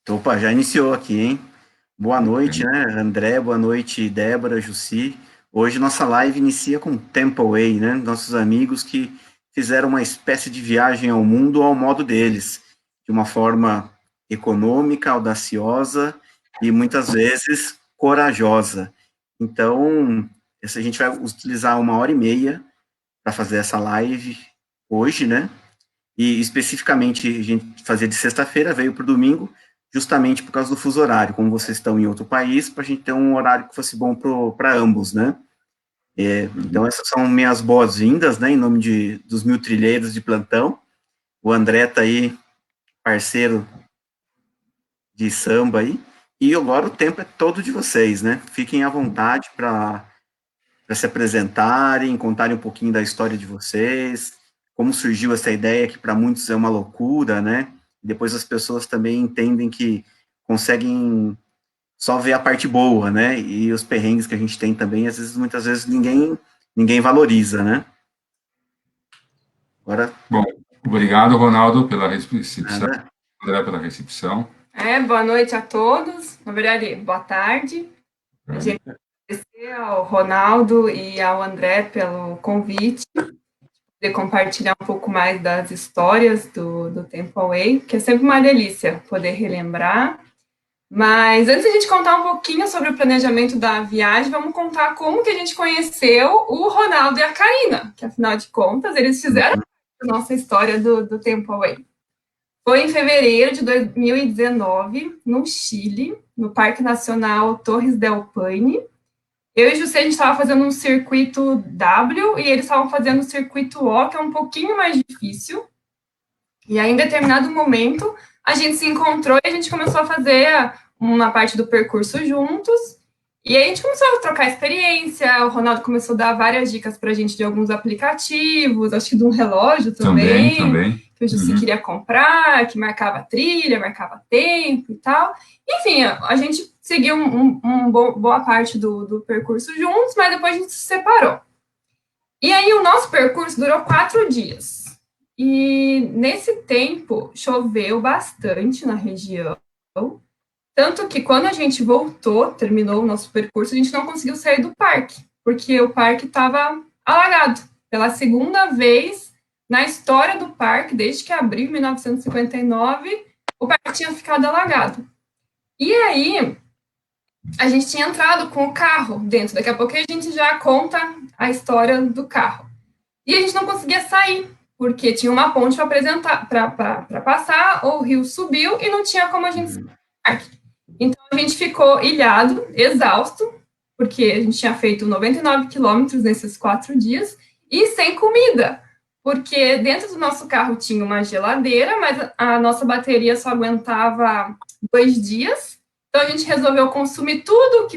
Opa, já iniciou aqui, hein? Boa noite, Bacana. né, André? Boa noite, Débora, Jussi. Hoje nossa live inicia com Temple Way, né? Nossos amigos que fizeram uma espécie de viagem ao mundo ao modo deles, de uma forma econômica, audaciosa e muitas vezes corajosa. Então, a gente vai utilizar 1h30 para fazer essa live hoje, né? E especificamente a gente fazia de sexta-feira, veio para o domingo, justamente por causa do fuso horário, como vocês estão em outro país, para a gente ter um horário que fosse bom para ambos, né? Então, Uhum. essas são minhas boas-vindas, né, em nome dos mil trilheiros de plantão. O André está aí, parceiro de samba aí. E agora o tempo é todo de vocês, né? Fiquem à vontade para se apresentarem, contarem um pouquinho da história de vocês, como surgiu essa ideia que para muitos é uma loucura, né? Depois as pessoas também entendem que conseguem só ver a parte boa, né? E os perrengues que a gente tem também, às vezes, muitas vezes ninguém valoriza, né? Agora, Bom, obrigado, Ronaldo, pela recepção, nada, André, pela recepção. Boa noite a todos. Na verdade, boa tarde. A Bacana. gente agradecer ao Ronaldo e ao André pelo convite, de compartilhar um pouco mais das histórias do Temple Away, que é sempre uma delícia poder relembrar. Mas antes de a gente contar um pouquinho sobre o planejamento da viagem, vamos contar como que a gente conheceu o Ronaldo e a Karina, que afinal de contas eles fizeram a nossa história do Temple Away. Foi em fevereiro de 2019, no Chile, no Parque Nacional Torres del Paine. Eu e o José, a gente estava fazendo um circuito W e eles estavam fazendo o circuito O, que é um pouquinho mais difícil. E aí, em determinado momento, a gente se encontrou e a gente começou a fazer uma parte do percurso juntos. E aí a gente começou a trocar experiência, o Ronaldo começou a dar várias dicas para a gente de alguns aplicativos, acho que de um relógio Também, também, também. que o Jussi Uhum. queria comprar, que marcava trilha, marcava tempo e tal. Enfim, a gente seguiu boa parte do percurso juntos, mas depois a gente se separou. E aí o nosso percurso durou 4 dias. E nesse tempo choveu bastante na região, tanto que quando a gente voltou, terminou o nosso percurso, a gente não conseguiu sair do parque, porque o parque estava alagado. Pela segunda vez na história do parque, desde que abriu em 1959, o parque tinha ficado alagado. E aí, a gente tinha entrado com o carro dentro. Daqui a pouco a gente já conta a história do carro. E a gente não conseguia sair, porque tinha uma ponte para passar, o rio subiu e não tinha como a gente sair. Então a gente ficou ilhado, exausto, porque a gente tinha feito 99 quilômetros nesses 4 dias e sem comida, porque dentro do nosso carro tinha uma geladeira, mas a nossa bateria só aguentava 2 dias. Então a gente resolveu consumir tudo que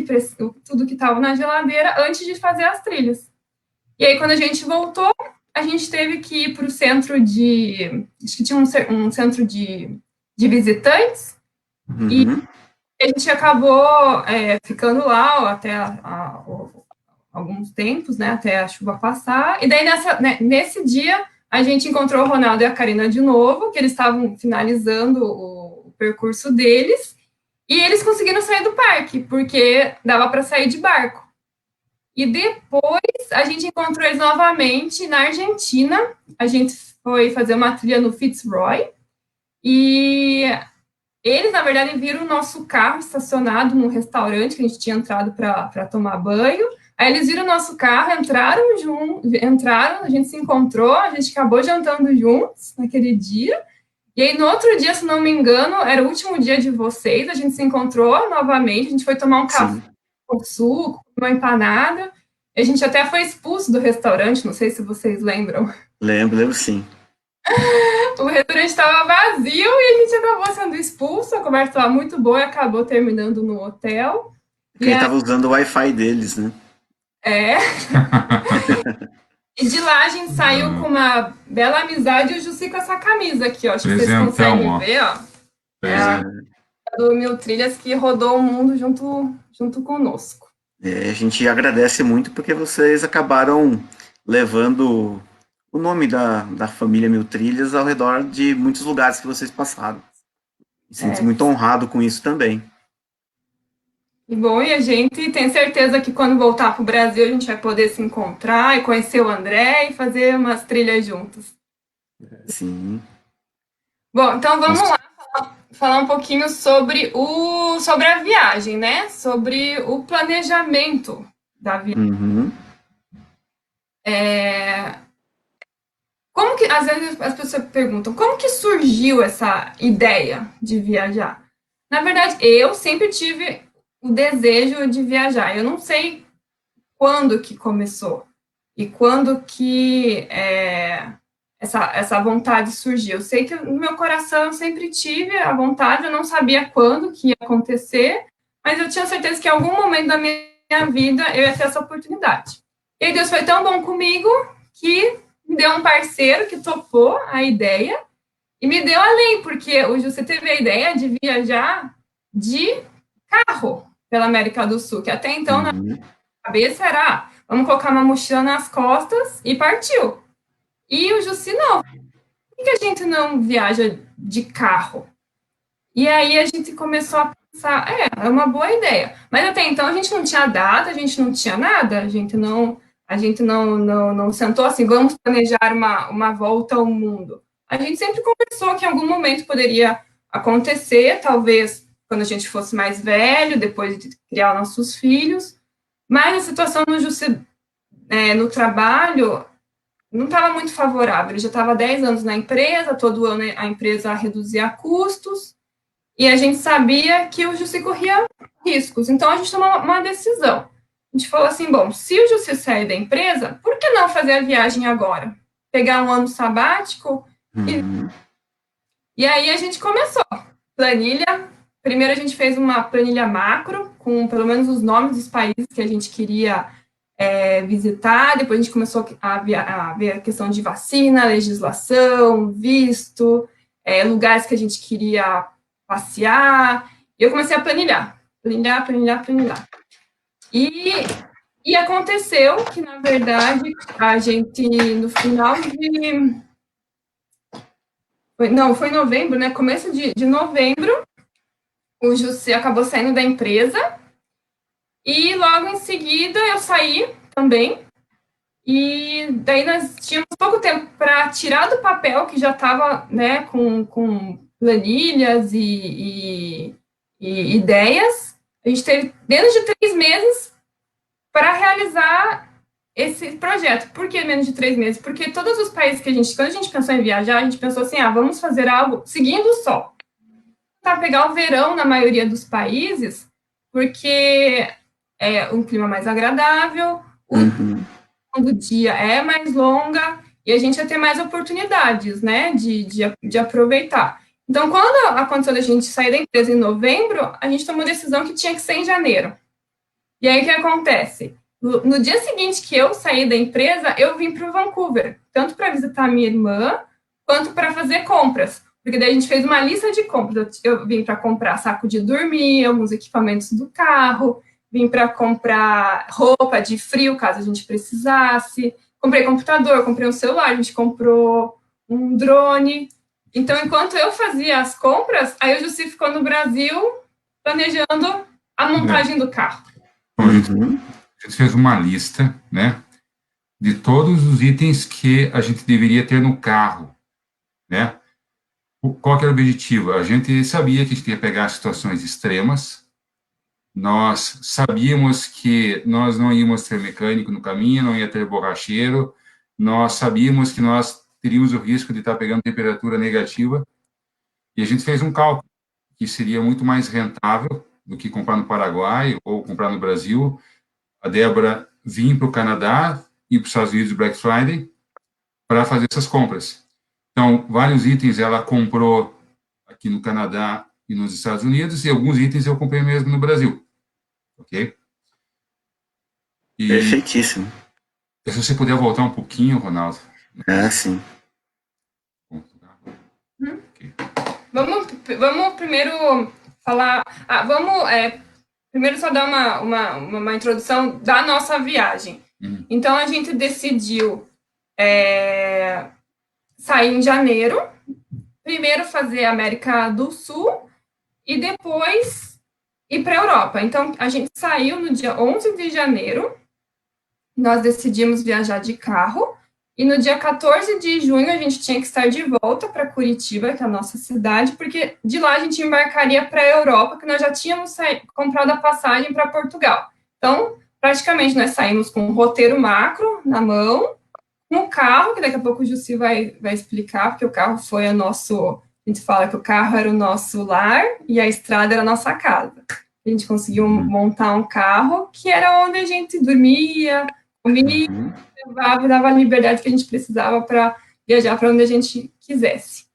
estava na geladeira antes de fazer as trilhas. E aí, quando a gente voltou, a gente teve que ir para o centro de. Acho que tinha um centro de visitantes, e uhum. a gente acabou ficando lá até alguns tempos, né, até a chuva passar. E daí, nesse dia, a gente encontrou o Ronaldo e a Karina de novo, que eles estavam finalizando o percurso deles, e eles conseguiram sair do parque, porque dava para sair de barco. E depois a gente encontrou eles novamente na Argentina. A gente foi fazer uma trilha no Fitzroy. E eles, na verdade, viram o nosso carro estacionado num restaurante que a gente tinha entrado para tomar banho. Aí eles viram o nosso carro, entraram, a gente se encontrou, a gente acabou jantando juntos naquele dia. E aí, no outro dia, se não me engano, era o último dia de vocês, a gente se encontrou novamente, a gente foi tomar um café Sim, com suco, uma empanada. A gente até foi expulso do restaurante, não sei se vocês lembram. lembro sim. O restaurante estava vazio e a gente acabou sendo expulso. A conversa estava muito boa e acabou terminando no hotel. Porque E ele estava usando o Wi-Fi deles, né? é, e de lá a gente saiu com uma bela amizade e o Jussi com essa camisa aqui, ó. Acho que vocês Presentão, conseguem ó. ver, ó. É a Presente. do Mil Trilhas que rodou o mundo junto conosco. A gente agradece muito porque vocês acabaram levando o nome da família Mil Trilhas ao redor de muitos lugares que vocês passaram. E sente muito honrado com isso também. E bom, e a gente tem certeza que quando voltar para o Brasil a gente vai poder se encontrar e conhecer o André e fazer umas trilhas juntos. Sim. Bom, então vamos lá falar um pouquinho sobre a viagem, né? Sobre o planejamento da viagem. Uhum. Como que, às vezes as pessoas perguntam, como que surgiu essa ideia de viajar? Na verdade, eu sempre tive o desejo de viajar. Eu não sei quando que começou e quando que essa vontade surgiu. Eu sei que no meu coração eu sempre tive a vontade, eu não sabia quando que ia acontecer, mas eu tinha certeza que em algum momento da minha vida eu ia ter essa oportunidade. E aí Deus foi tão bom comigo que me deu um parceiro que topou a ideia e me deu além, porque o José teve a ideia de viajar de carro pela América do Sul, que até então na cabeça era, vamos colocar uma mochila nas costas e partiu. E o Jussi, não, por que a gente não viaja de carro? E aí a gente começou a pensar, é uma boa ideia. Mas até então a gente não tinha data, a gente não tinha nada, a gente não sentou assim, vamos planejar uma volta ao mundo. A gente sempre conversou que em algum momento poderia acontecer, talvez quando a gente fosse mais velho, depois de criar nossos filhos, mas a situação no Jussi, no trabalho não estava muito favorável. Ele já estava 10 anos na empresa, todo ano a empresa reduzia custos, e a gente sabia que o Jussi corria riscos. Então, a gente tomou uma decisão. A gente falou assim, bom, se o Jussi sair da empresa, por que não fazer a viagem agora? Pegar um ano sabático e aí a gente começou. Planilha. Primeiro a gente fez uma planilha macro, com pelo menos os nomes dos países que a gente queria visitar. Depois a gente começou a ver a questão de vacina, legislação, visto, lugares que a gente queria passear. E eu comecei a planilhar. E aconteceu que, na verdade, a gente, no final de... Foi em novembro, né? Começo de novembro, o Jussi acabou saindo da empresa e logo em seguida eu saí também. E daí nós tínhamos pouco tempo para tirar do papel, que já estava, né, com planilhas e ideias. A gente teve menos de 3 meses para realizar esse projeto. Por que menos de 3 meses? Porque todos os países que quando a gente pensou em viajar, a gente pensou assim, vamos fazer algo seguindo o sol. Para pegar o verão na maioria dos países, porque é um clima mais agradável, o dia é mais longa e a gente ia ter mais oportunidades, né, de aproveitar. Então, quando aconteceu a gente sair da empresa em novembro, a gente tomou a decisão que tinha que ser em janeiro. E aí, o que acontece? No dia seguinte que eu saí da empresa, eu vim para o Vancouver, tanto para visitar minha irmã, quanto para fazer compras. Porque daí a gente fez uma lista de compras. Eu vim para comprar saco de dormir, alguns equipamentos do carro, vim para comprar roupa de frio, caso a gente precisasse. Comprei computador, comprei um celular, a gente comprou um drone. Então, enquanto eu fazia as compras, aí o Jussi ficou no Brasil planejando a montagem do carro. Bom, a gente fez uma lista, né, de todos os itens que a gente deveria ter no carro, né? Qual que era o objetivo? A gente sabia que a gente ia pegar situações extremas, nós sabíamos que nós não íamos ter mecânico no caminho, não ia ter borracheiro, nós sabíamos que nós teríamos o risco de estar pegando temperatura negativa, e a gente fez um cálculo que seria muito mais rentável do que comprar no Paraguai ou comprar no Brasil. A Débora vir para o Canadá e para os Estados Unidos Black Friday para fazer essas compras. Então, vários itens ela comprou aqui no Canadá e nos Estados Unidos, e alguns itens eu comprei mesmo no Brasil. Ok? Perfeitíssimo. Se você puder voltar um pouquinho, Ronaldo. Sim. Okay. Vamos primeiro falar... primeiro só dar uma introdução da nossa viagem. Então, a gente decidiu sair em janeiro, primeiro fazer a América do Sul, e depois ir para a Europa. Então, a gente saiu no dia 11 de janeiro, nós decidimos viajar de carro, e no dia 14 de junho a gente tinha que estar de volta para Curitiba, que é a nossa cidade, porque de lá a gente embarcaria para a Europa, que nós já tínhamos comprado a passagem para Portugal. Então, praticamente nós saímos com um roteiro macro na mão, um carro, que daqui a pouco o Jussi vai explicar, porque o carro foi a gente fala que o carro era o nosso lar e a estrada era a nossa casa. A gente conseguiu montar um carro que era onde a gente dormia, comia, levava e dava a liberdade que a gente precisava para viajar para onde a gente quisesse.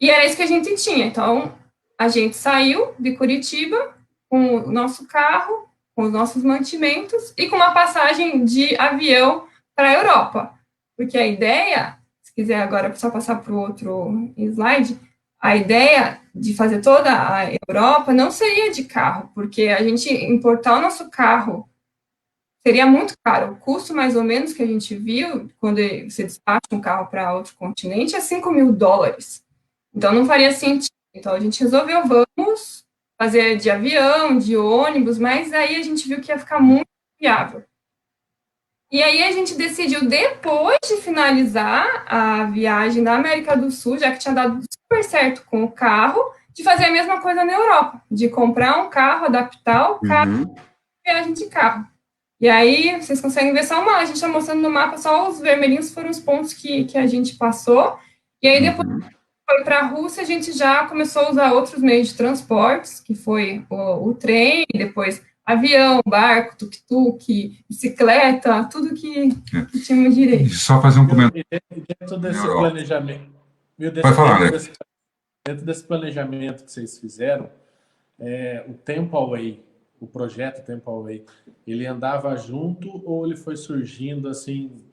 E era isso que a gente tinha. Então, a gente saiu de Curitiba com o nosso carro, com os nossos mantimentos e com uma passagem de avião para a Europa. Porque a ideia, se quiser agora só passar para o outro slide, a ideia de fazer toda a Europa não seria de carro, porque a gente importar o nosso carro seria muito caro. O custo, mais ou menos, que a gente viu, quando você despacha um carro para outro continente, é $5.000. Então, não faria sentido. Então, a gente resolveu, vamos fazer de avião, de ônibus, mas aí a gente viu que ia ficar muito viável. E aí a gente decidiu, depois de finalizar a viagem na América do Sul, já que tinha dado super certo com o carro, de fazer a mesma coisa na Europa, de comprar um carro, adaptar o carro e viagem de carro. E aí, vocês conseguem ver só a gente está mostrando no mapa, só os vermelhinhos foram os pontos que a gente passou. E aí, depois foi para a Rússia, a gente já começou a usar outros meios de transportes, que foi o trem, depois avião, barco, tuk-tuk, bicicleta, tudo que tínhamos direito. Só fazer um comentário. Dentro desse planejamento, Pode falar, dentro desse planejamento que vocês fizeram, o Tempo Away, o projeto Tempo Away, ele andava junto ou ele foi surgindo assim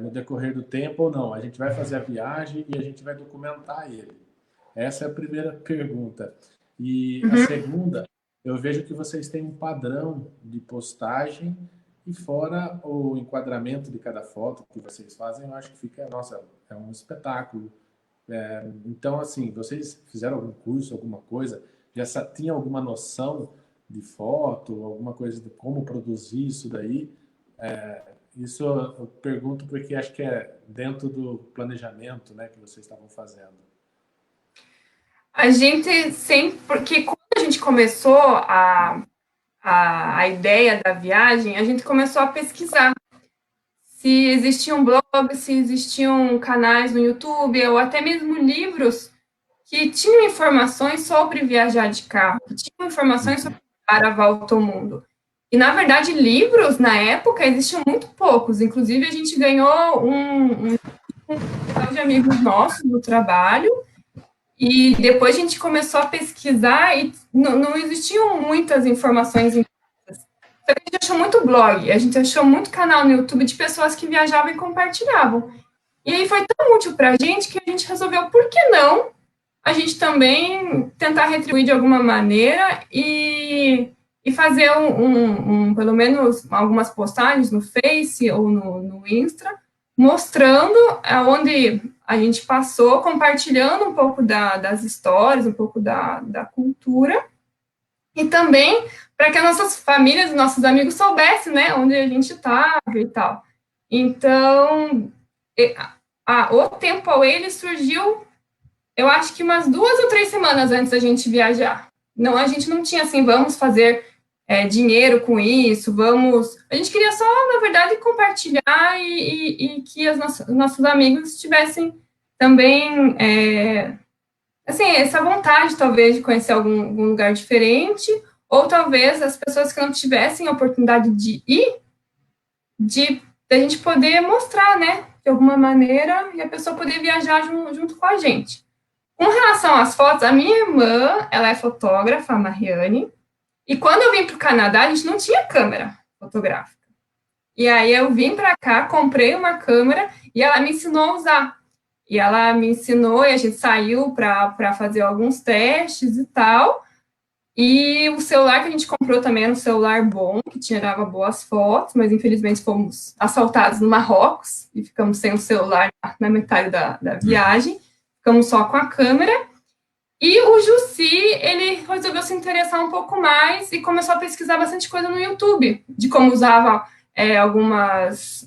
no decorrer do tempo ou não? A gente vai fazer a viagem e a gente vai documentar ele. Essa é a primeira pergunta. E a segunda, eu vejo que vocês têm um padrão de postagem e fora o enquadramento de cada foto que vocês fazem, eu acho que fica, nossa, é um espetáculo. Então, assim, vocês fizeram algum curso, alguma coisa, já tinha alguma noção de foto, alguma coisa de como produzir isso daí? Isso eu pergunto porque acho que é dentro do planejamento, né, que vocês estavam fazendo. A gente sempre, porque quando a gente começou a ideia da viagem, a gente começou a pesquisar se existiam blogs, se existiam canais no YouTube, ou até mesmo livros que tinham informações sobre viajar de carro, que tinham informações sobre dar a volta ao mundo. E, na verdade, livros, na época, existiam muito poucos. Inclusive, a gente ganhou um de amigos nossos do trabalho, e depois a gente começou a pesquisar e não existiam muitas informações. A gente achou muito blog, a gente achou muito canal no YouTube de pessoas que viajavam e compartilhavam. E aí foi tão útil para a gente que a gente resolveu, por que não a gente também tentar retribuir de alguma maneira e fazer pelo menos algumas postagens no Face ou no Insta, mostrando aonde a gente passou, compartilhando um pouco das histórias, um pouco da cultura, e também para que as nossas famílias, nossos amigos soubessem, né, onde a gente estava e tal. Então, o Tempo Away, ele surgiu, eu acho que umas 2 ou 3 semanas antes da gente viajar. Não, a gente não tinha assim, vamos fazer dinheiro com isso, a gente queria só, na verdade, compartilhar e que os nossos amigos tivessem também, assim, essa vontade, talvez, de conhecer algum lugar diferente, ou talvez as pessoas que não tivessem a oportunidade de ir, da gente poder mostrar, né, de alguma maneira, e a pessoa poder viajar junto com a gente. Com relação às fotos, a minha irmã, ela é fotógrafa, a Mariane, e quando eu vim para o Canadá, a gente não tinha câmera fotográfica. E aí eu vim para cá, comprei uma câmera, e ela me ensinou a usar. E ela me ensinou, e a gente saiu para fazer alguns testes e tal. E o celular que a gente comprou também era um celular bom, que tirava boas fotos, mas infelizmente fomos assaltados no Marrocos e ficamos sem o celular na metade da viagem. Ficamos só com a câmera. E o Jussi, ele resolveu se interessar um pouco mais e começou a pesquisar bastante coisa no YouTube, de como usava algumas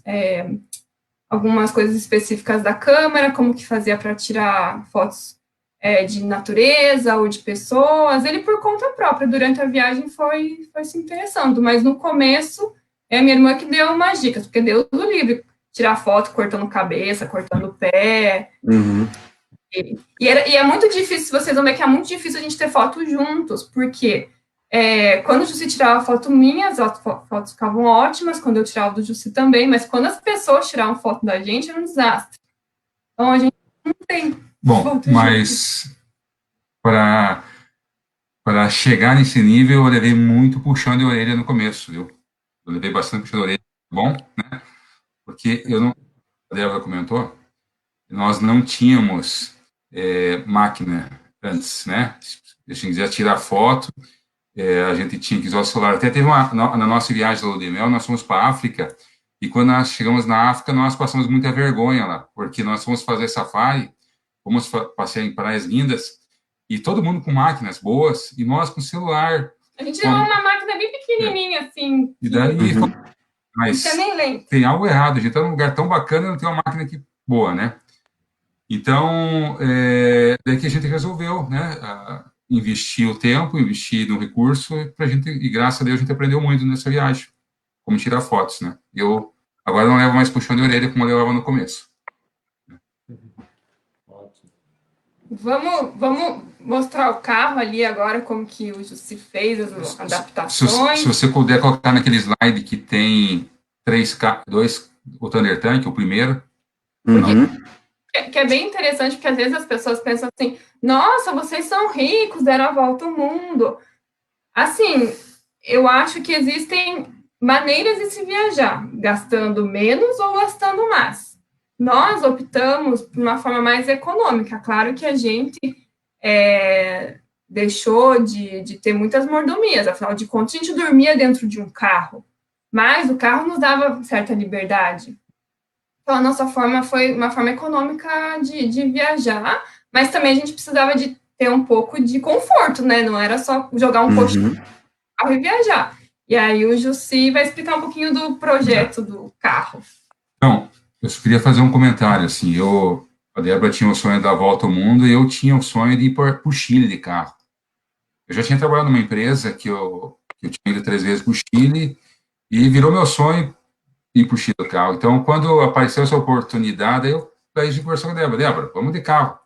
coisas específicas da câmera, como que fazia para tirar fotos de natureza ou de pessoas. Ele, por conta própria, durante a viagem, foi se interessando, mas no começo, é a minha irmã que deu umas dicas, porque Deus do livre, tirar foto cortando cabeça, cortando o pé. Uhum. E é muito difícil, vocês vão ver que é muito difícil a gente ter fotos juntos, porque quando o Jussi tirava foto minha, as fotos ficavam ótimas, quando eu tirava do Jussi também, mas quando as pessoas tiravam foto da gente, era um desastre. Então, a gente não tem. Bom, mas para chegar nesse nível, eu levei muito puxão de orelha no começo, viu? Eu levei bastante puxão de orelha, bom, né? Porque a Débora comentou, nós não tínhamos máquina antes, né? Se a gente quiser tirar foto, a gente tinha que usar o celular. Até teve na nossa viagem da Lua de Mel, nós fomos para a África, e quando nós chegamos na África, nós passamos muita vergonha lá, porque nós fomos fazer safari, fomos passear em praias lindas, e todo mundo com máquinas boas, e nós com celular. A gente tinha uma máquina bem pequenininha, assim. E daí, mas tem algo errado, a gente está num lugar tão bacana e não tem uma máquina boa, né? Então, daí que a gente resolveu, né, investir o tempo, investir no recurso, e graças a Deus a gente aprendeu muito nessa viagem, como tirar fotos, né? Eu agora não levo mais puxão de orelha como eu levava no começo. Vamos mostrar o carro ali agora, como que o Jussi fez as adaptações. Se você puder colocar naquele slide que tem o Thunder Tank, o primeiro. Que é bem interessante, porque às vezes as pessoas pensam assim, nossa, vocês são ricos, deram a volta ao mundo. Assim, eu acho que existem maneiras de se viajar, gastando menos ou gastando mais. Nós optamos por uma forma mais econômica. Claro que a gente deixou de ter muitas mordomias, afinal de contas, a gente dormia dentro de um carro, mas o carro nos dava certa liberdade. Então, a nossa forma foi uma forma econômica de viajar, mas também a gente precisava de ter um pouco de conforto, né? Não era só jogar um colchão no carro e viajar. E aí o Jussi vai explicar um pouquinho do projeto do carro. Então, eu só queria fazer um comentário, assim, a Débora tinha o sonho da volta ao mundo e eu tinha o sonho de ir para o Chile de carro. Eu já tinha trabalhado numa empresa que eu tinha ido 3 vezes para o Chile e virou meu sonho ir para o Chile de carro. Então, quando apareceu essa oportunidade, daí a gente conversou com a Débora, vamos de carro.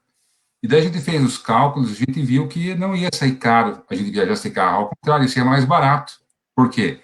E daí a gente fez os cálculos, a gente viu que não ia sair caro a gente viajar de carro, ao contrário, isso ia mais barato. Por quê?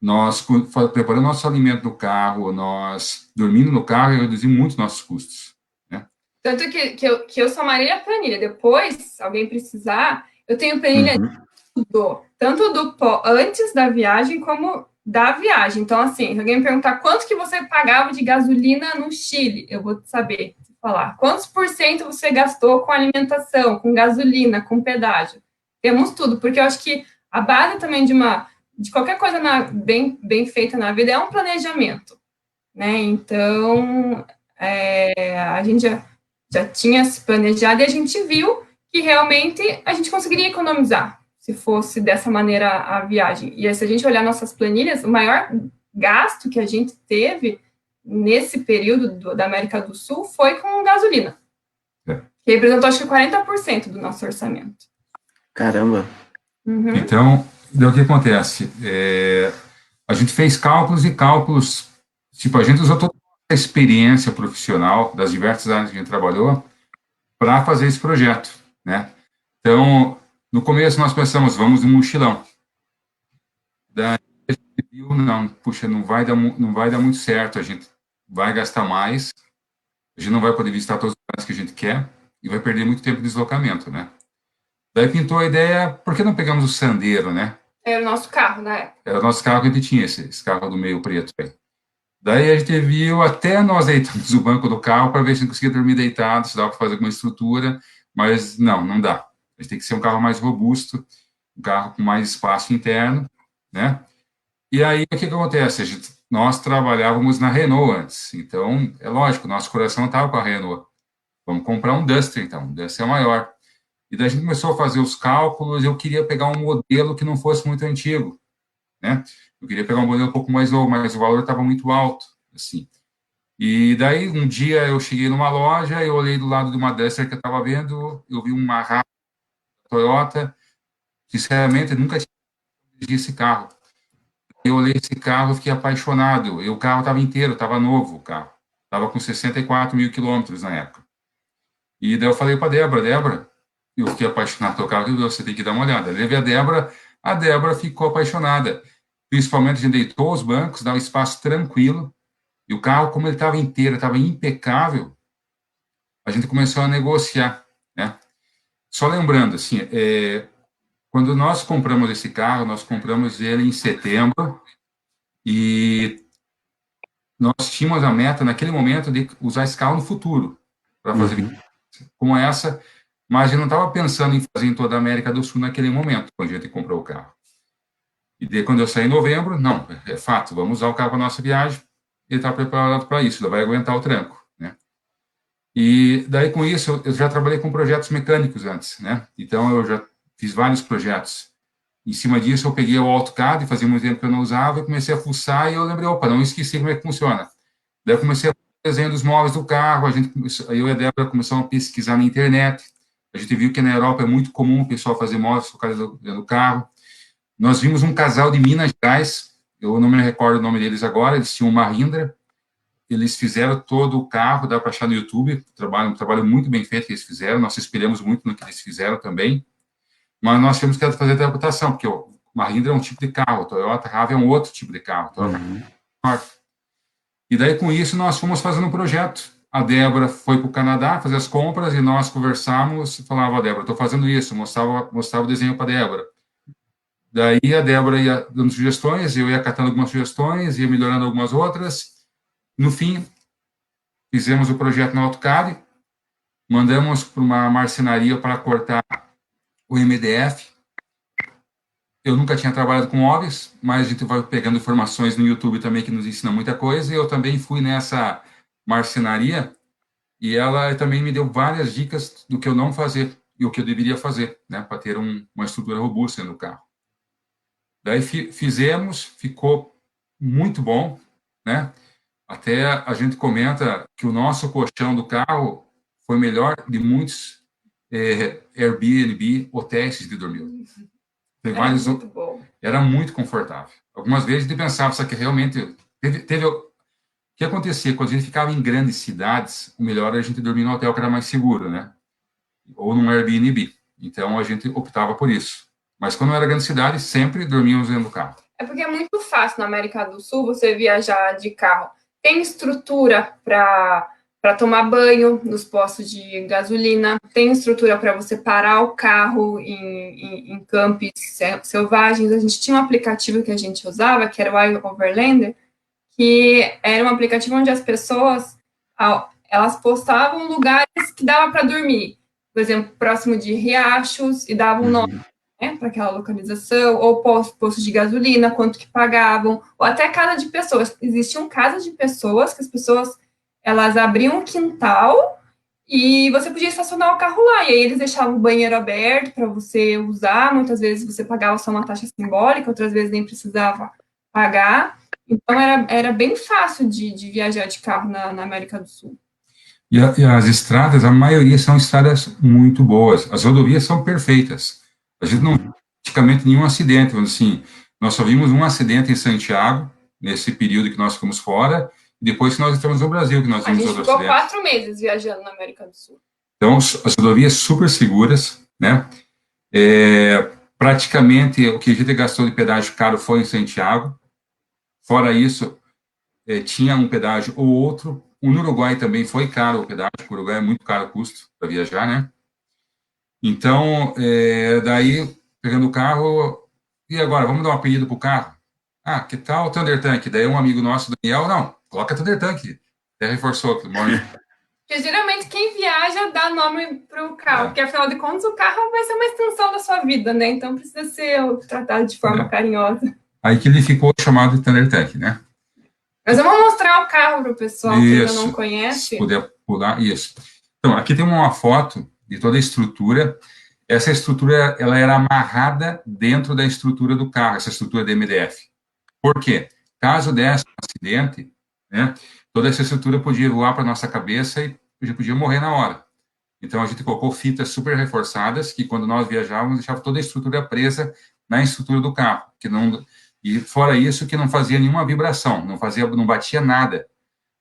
Nós preparando nosso alimento no carro, nós dormindo no carro e reduzimos muito nossos custos. Né? Tanto que eu somarei a planilha. Depois, se alguém precisar, eu tenho planilha de tudo. Tanto do antes da viagem como da viagem. Então, assim, se alguém me perguntar quanto que você pagava de gasolina no Chile, eu vou saber falar. Quantos % você gastou com alimentação, com gasolina, com pedágio? Temos tudo, porque eu acho que a base também de qualquer coisa bem feita na vida é um planejamento, né? Então, a gente já tinha se planejado e a gente viu que realmente a gente conseguiria economizar se fosse dessa maneira a viagem. E aí, se a gente olhar nossas planilhas, o maior gasto que a gente teve nesse período da América do Sul foi com gasolina, que representou acho que 40% do nosso orçamento. Caramba! Então, o que acontece? A gente fez cálculos e cálculos, tipo, a gente usou toda a experiência profissional das diversas áreas que a gente trabalhou para fazer esse projeto, né? Então, no começo nós pensamos, vamos no mochilão. Daí a gente viu, não, puxa, não vai dar muito certo, a gente vai gastar mais, a gente não vai poder visitar todos os lugares que a gente quer e vai perder muito tempo de deslocamento, né? Daí pintou a ideia, por que não pegamos o Sandero, né? Era o nosso carro, né? Era o nosso carro que a gente tinha, esse carro do meio preto aí. Daí a gente viu, até nós deitamos no banco do carro para ver se a gente conseguia dormir deitado, se dava para fazer alguma estrutura, mas não dá. A gente tem que ser um carro mais robusto, um carro com mais espaço interno, né? E aí, o que acontece? Nós trabalhávamos na Renault antes, então, é lógico, nosso coração estava com a Renault. Vamos comprar um Duster, então, um Duster é maior. E daí a gente começou a fazer os cálculos, eu queria pegar um modelo que não fosse muito antigo, né? Eu queria pegar um modelo um pouco mais novo, mas o valor estava muito alto, assim. E daí, um dia, eu cheguei numa loja, eu olhei do lado de uma Duster que eu estava vendo, eu vi uma Toyota, sinceramente, eu nunca tinha visto esse carro. Eu olhei esse carro, eu fiquei apaixonado. E o carro estava inteiro, estava novo o carro. Estava com 64 mil quilômetros na época. E daí eu falei para Débora, eu fiquei apaixonado pelo carro, você tem que dar uma olhada. Eu levei a Débora ficou apaixonada. Principalmente, a gente deitou os bancos, dava espaço tranquilo, e o carro, como ele estava inteiro, estava impecável, a gente começou a negociar, né? Só lembrando, assim, quando nós compramos esse carro, nós compramos ele em setembro, e nós tínhamos a meta, naquele momento, de usar esse carro no futuro, para fazer como essa, mas a gente não estava pensando em fazer em toda a América do Sul naquele momento, quando a gente comprou o carro. E daí, quando eu saí em novembro, não, é fato, vamos usar o carro para a nossa viagem, ele está preparado para isso, ele vai aguentar o tranco, né? E daí, com isso, eu já trabalhei com projetos mecânicos antes, né? Então, eu já fiz vários projetos. Em cima disso, eu peguei o AutoCAD, fazia muito tempo que eu não usava, e comecei a fuçar, e eu lembrei, opa, não esqueci como é que funciona. Daí eu comecei a fazer desenho dos móveis do carro, eu e a Débora começamos a pesquisar na internet, a gente viu que na Europa é muito comum o pessoal fazer móveis focados no carro. Nós vimos um casal de Minas Gerais, eu não me recordo o nome deles agora, eles tinham uma Mahindra, eles fizeram todo o carro, dá para achar no YouTube, um trabalho muito bem feito que eles fizeram, nós espelhamos muito no que eles fizeram também, mas nós temos que fazer a adaptação, porque o Mahindra é um tipo de carro, o Toyota RAV é um outro tipo de carro. E daí, com isso, nós fomos fazendo um projeto. A Débora foi para o Canadá fazer as compras e nós conversamos, falava, Débora, estou fazendo isso, mostrava o desenho para a Débora. Daí a Débora ia dando sugestões, eu ia catando algumas sugestões, ia melhorando algumas outras. No fim, fizemos o projeto no AutoCAD, mandamos para uma marcenaria para cortar o MDF. Eu nunca tinha trabalhado com móveis, mas a gente vai pegando informações no YouTube também que nos ensina muita coisa, e eu também fui nessa marcenaria, e ela também me deu várias dicas do que eu não fazer e o que eu deveria fazer, né, para ter uma estrutura robusta no carro. Daí fizemos, ficou muito bom, né? Até a gente comenta que o nosso colchão do carro foi melhor de muitos Airbnb, hotéis de dormir. Tem vários, muito bom. Era muito confortável. Algumas vezes a gente pensava, só que realmente o que acontecia quando a gente ficava em grandes cidades, o melhor era a gente dormir no hotel que era mais seguro, né? Ou num Airbnb. Então a gente optava por isso. Mas quando era grande cidade, sempre dormíamos dentro do carro. É porque é muito fácil na América do Sul você viajar de carro. Tem estrutura para tomar banho nos postos de gasolina, tem estrutura para você parar o carro em campos selvagens. A gente tinha um aplicativo que a gente usava, que era o iOverlander, que era um aplicativo onde as pessoas elas postavam lugares que dava para dormir. Por exemplo, próximo de riachos, e davam um nome, né, para aquela localização, ou posto de gasolina, quanto que pagavam, ou até casa de pessoas. Existiam casas de pessoas que as pessoas elas abriam um quintal e você podia estacionar o carro lá. E aí eles deixavam o banheiro aberto para você usar. Muitas vezes você pagava só uma taxa simbólica, outras vezes nem precisava pagar. Então era bem fácil de viajar de carro na América do Sul. E as estradas, a maioria são estradas muito boas. As rodovias são perfeitas. A gente não viu praticamente nenhum acidente. Assim, nós só vimos um acidente em Santiago, nesse período que nós ficamos fora, e depois que nós estamos no Brasil, que nós vimos outro acidente. A gente ficou 4 meses viajando na América do Sul. Então, as rodovias super seguras, né? Praticamente, o que a gente gastou de pedágio caro foi em Santiago. Fora isso, tinha um pedágio ou outro. No Uruguai também foi caro o pedágio, porque o Uruguai é muito caro o custo para viajar, né? Então, daí, pegando o carro, e agora, vamos dar um apelido para o carro? Ah, que tal o Thunder Tank? Daí um amigo nosso, Daniel, não, coloca Thunder Tank. Até reforçou que Porque geralmente quem viaja dá nome para o carro, porque afinal de contas o carro vai ser uma extensão da sua vida, né? Então precisa ser tratado de forma carinhosa. Aí que ele ficou chamado de Thunder Tank, né? Mas vamos mostrar o carro para o pessoal que ainda não conhece. Se puder pular, isso. Então, aqui tem uma foto de toda a estrutura. essa estrutura, ela era amarrada dentro da estrutura do carro, essa estrutura de MDF. Por quê? Caso desse um acidente, né, toda essa estrutura podia voar para nossa cabeça e podia morrer na hora. Então, a gente colocou fitas super reforçadas, que quando nós viajávamos, deixava toda a estrutura presa na estrutura do carro. E fora isso, que não fazia nenhuma vibração, não batia nada.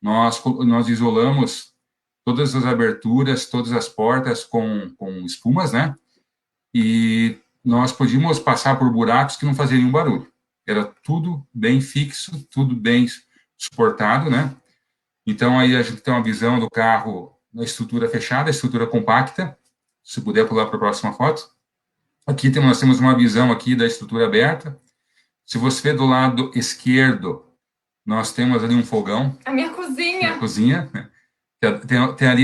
Nós isolamos todas as aberturas, todas as portas com espumas, né? E nós podíamos passar por buracos que não faziam nenhum barulho. Era tudo bem fixo, tudo bem suportado, né? Então, aí a gente tem uma visão do carro na estrutura fechada, estrutura compacta. Se puder pular para a próxima foto. Aqui nós temos uma visão aqui da estrutura aberta. Se você ver do lado esquerdo, nós temos ali um fogão. A minha cozinha. A cozinha.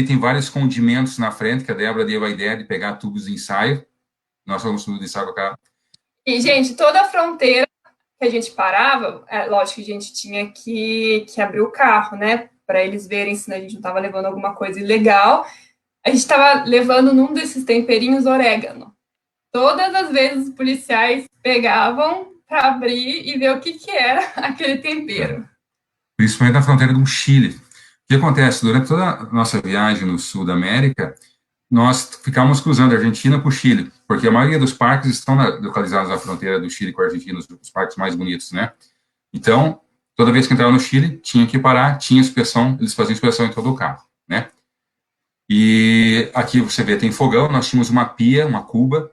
Tem vários condimentos na frente, que a Débora deu a ideia de pegar tubos de ensaio. Nós fomos tudo de ensaio com a cara. E, gente, toda a fronteira que a gente parava, lógico que a gente tinha que abrir o carro, né? Para eles verem se a gente não estava levando alguma coisa ilegal. A gente estava levando num desses temperinhos orégano. Todas as vezes os policiais pegavam para abrir e ver o que era aquele tempero. Principalmente na fronteira do Chile. O que acontece? Durante toda a nossa viagem no sul da América, nós ficávamos cruzando a Argentina para o Chile, porque a maioria dos parques estão localizados na fronteira do Chile com a Argentina, os parques mais bonitos, né? Então, toda vez que entrava no Chile, tinha que parar, tinha inspeção, eles faziam inspeção em todo o carro, né? E aqui você vê, tem fogão, nós tínhamos uma pia, uma cuba,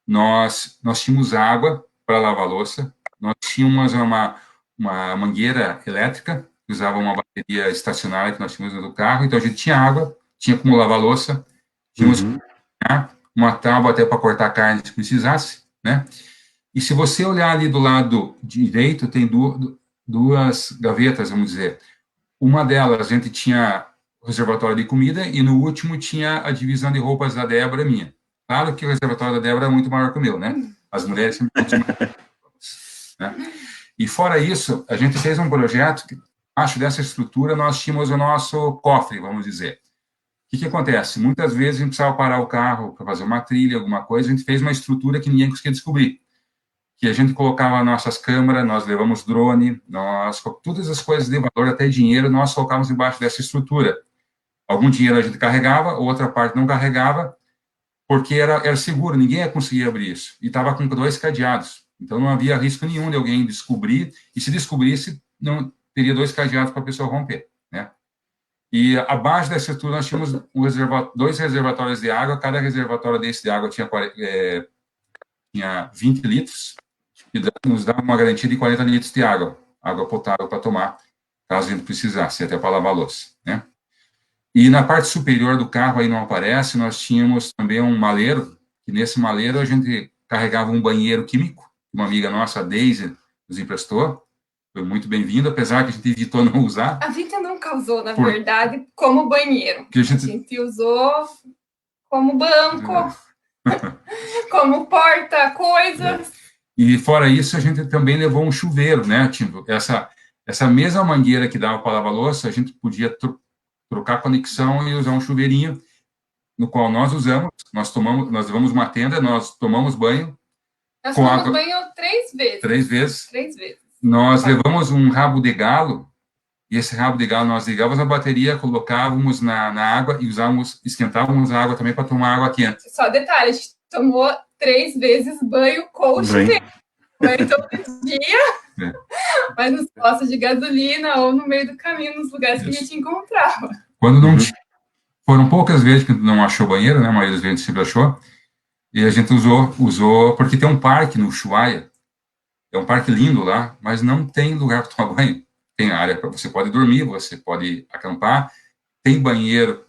nós tínhamos água para lavar a louça, nós tínhamos uma mangueira elétrica, que usava uma bateria estacionária que nós tínhamos no carro, então a gente tinha água, tinha como lavar a louça, tínhamos uma tábua até para cortar carne se precisasse, né? E se você olhar ali do lado direito, tem duas gavetas, vamos dizer. Uma delas, a gente tinha o reservatório de comida e no último tinha a divisão de roupas da Débora e minha. Claro que o reservatório da Débora é muito maior que o meu, né? As mulheres sempre né? E fora isso, a gente fez um projeto que, abaixo dessa estrutura, nós tínhamos o nosso cofre, vamos dizer. O que acontece? Muitas vezes a gente precisava parar o carro para fazer uma trilha, alguma coisa, a gente fez uma estrutura que ninguém conseguia descobrir. Que a gente colocava nossas câmeras, nós levamos drone, todas as coisas de valor, até dinheiro, nós colocávamos embaixo dessa estrutura. Algum dinheiro a gente carregava, outra parte não carregava, porque era seguro, ninguém ia conseguir abrir isso. E estava com 2 cadeados. Então, não havia risco nenhum de alguém descobrir, e se descobrisse, não teria 2 cadeados para a pessoa romper, né? E abaixo dessa estrutura nós tínhamos 2 reservatórios de água, cada reservatório desse de água tinha 20 litros, e nos dava uma garantia de 40 litros de água potável para tomar, caso a gente precisasse, até para lavar a louça, né? E na parte superior do carro, aí não aparece, nós tínhamos também um maleiro, e nesse maleiro a gente carregava um banheiro químico, uma amiga nossa, a Daisy, nos emprestou, foi muito bem-vindo, apesar que a gente evitou não usar. A gente nunca usou, na verdade, como banheiro. A gente usou como banco, como porta-coisas. E fora isso, a gente também levou um chuveiro, né? Tipo, essa mesma mangueira que dava para lavar louça, a gente podia trocar conexão e usar um chuveirinho, no qual nós usamos, nós levamos uma tenda, nós tomamos banho. Nós tomamos banho 3 vezes. 3 vezes. 3 vezes. Nós levamos um rabo de galo, e esse rabo de galo nós ligávamos na bateria, colocávamos na água e esquentávamos a água também para tomar água quente. Só detalhe, a gente tomou 3 vezes banho com o chuveiro. Banho todo dia, mas nos postos de gasolina ou no meio do caminho, nos lugares que a gente encontrava. Quando não tinha, foram poucas vezes que não achou banheiro, né? A maioria das vezes a gente sempre achou. E a gente usou, porque tem um parque no Ushuaia, é um parque lindo lá, mas não tem lugar para tomar banho. Tem área para você pode dormir, você pode acampar, tem banheiro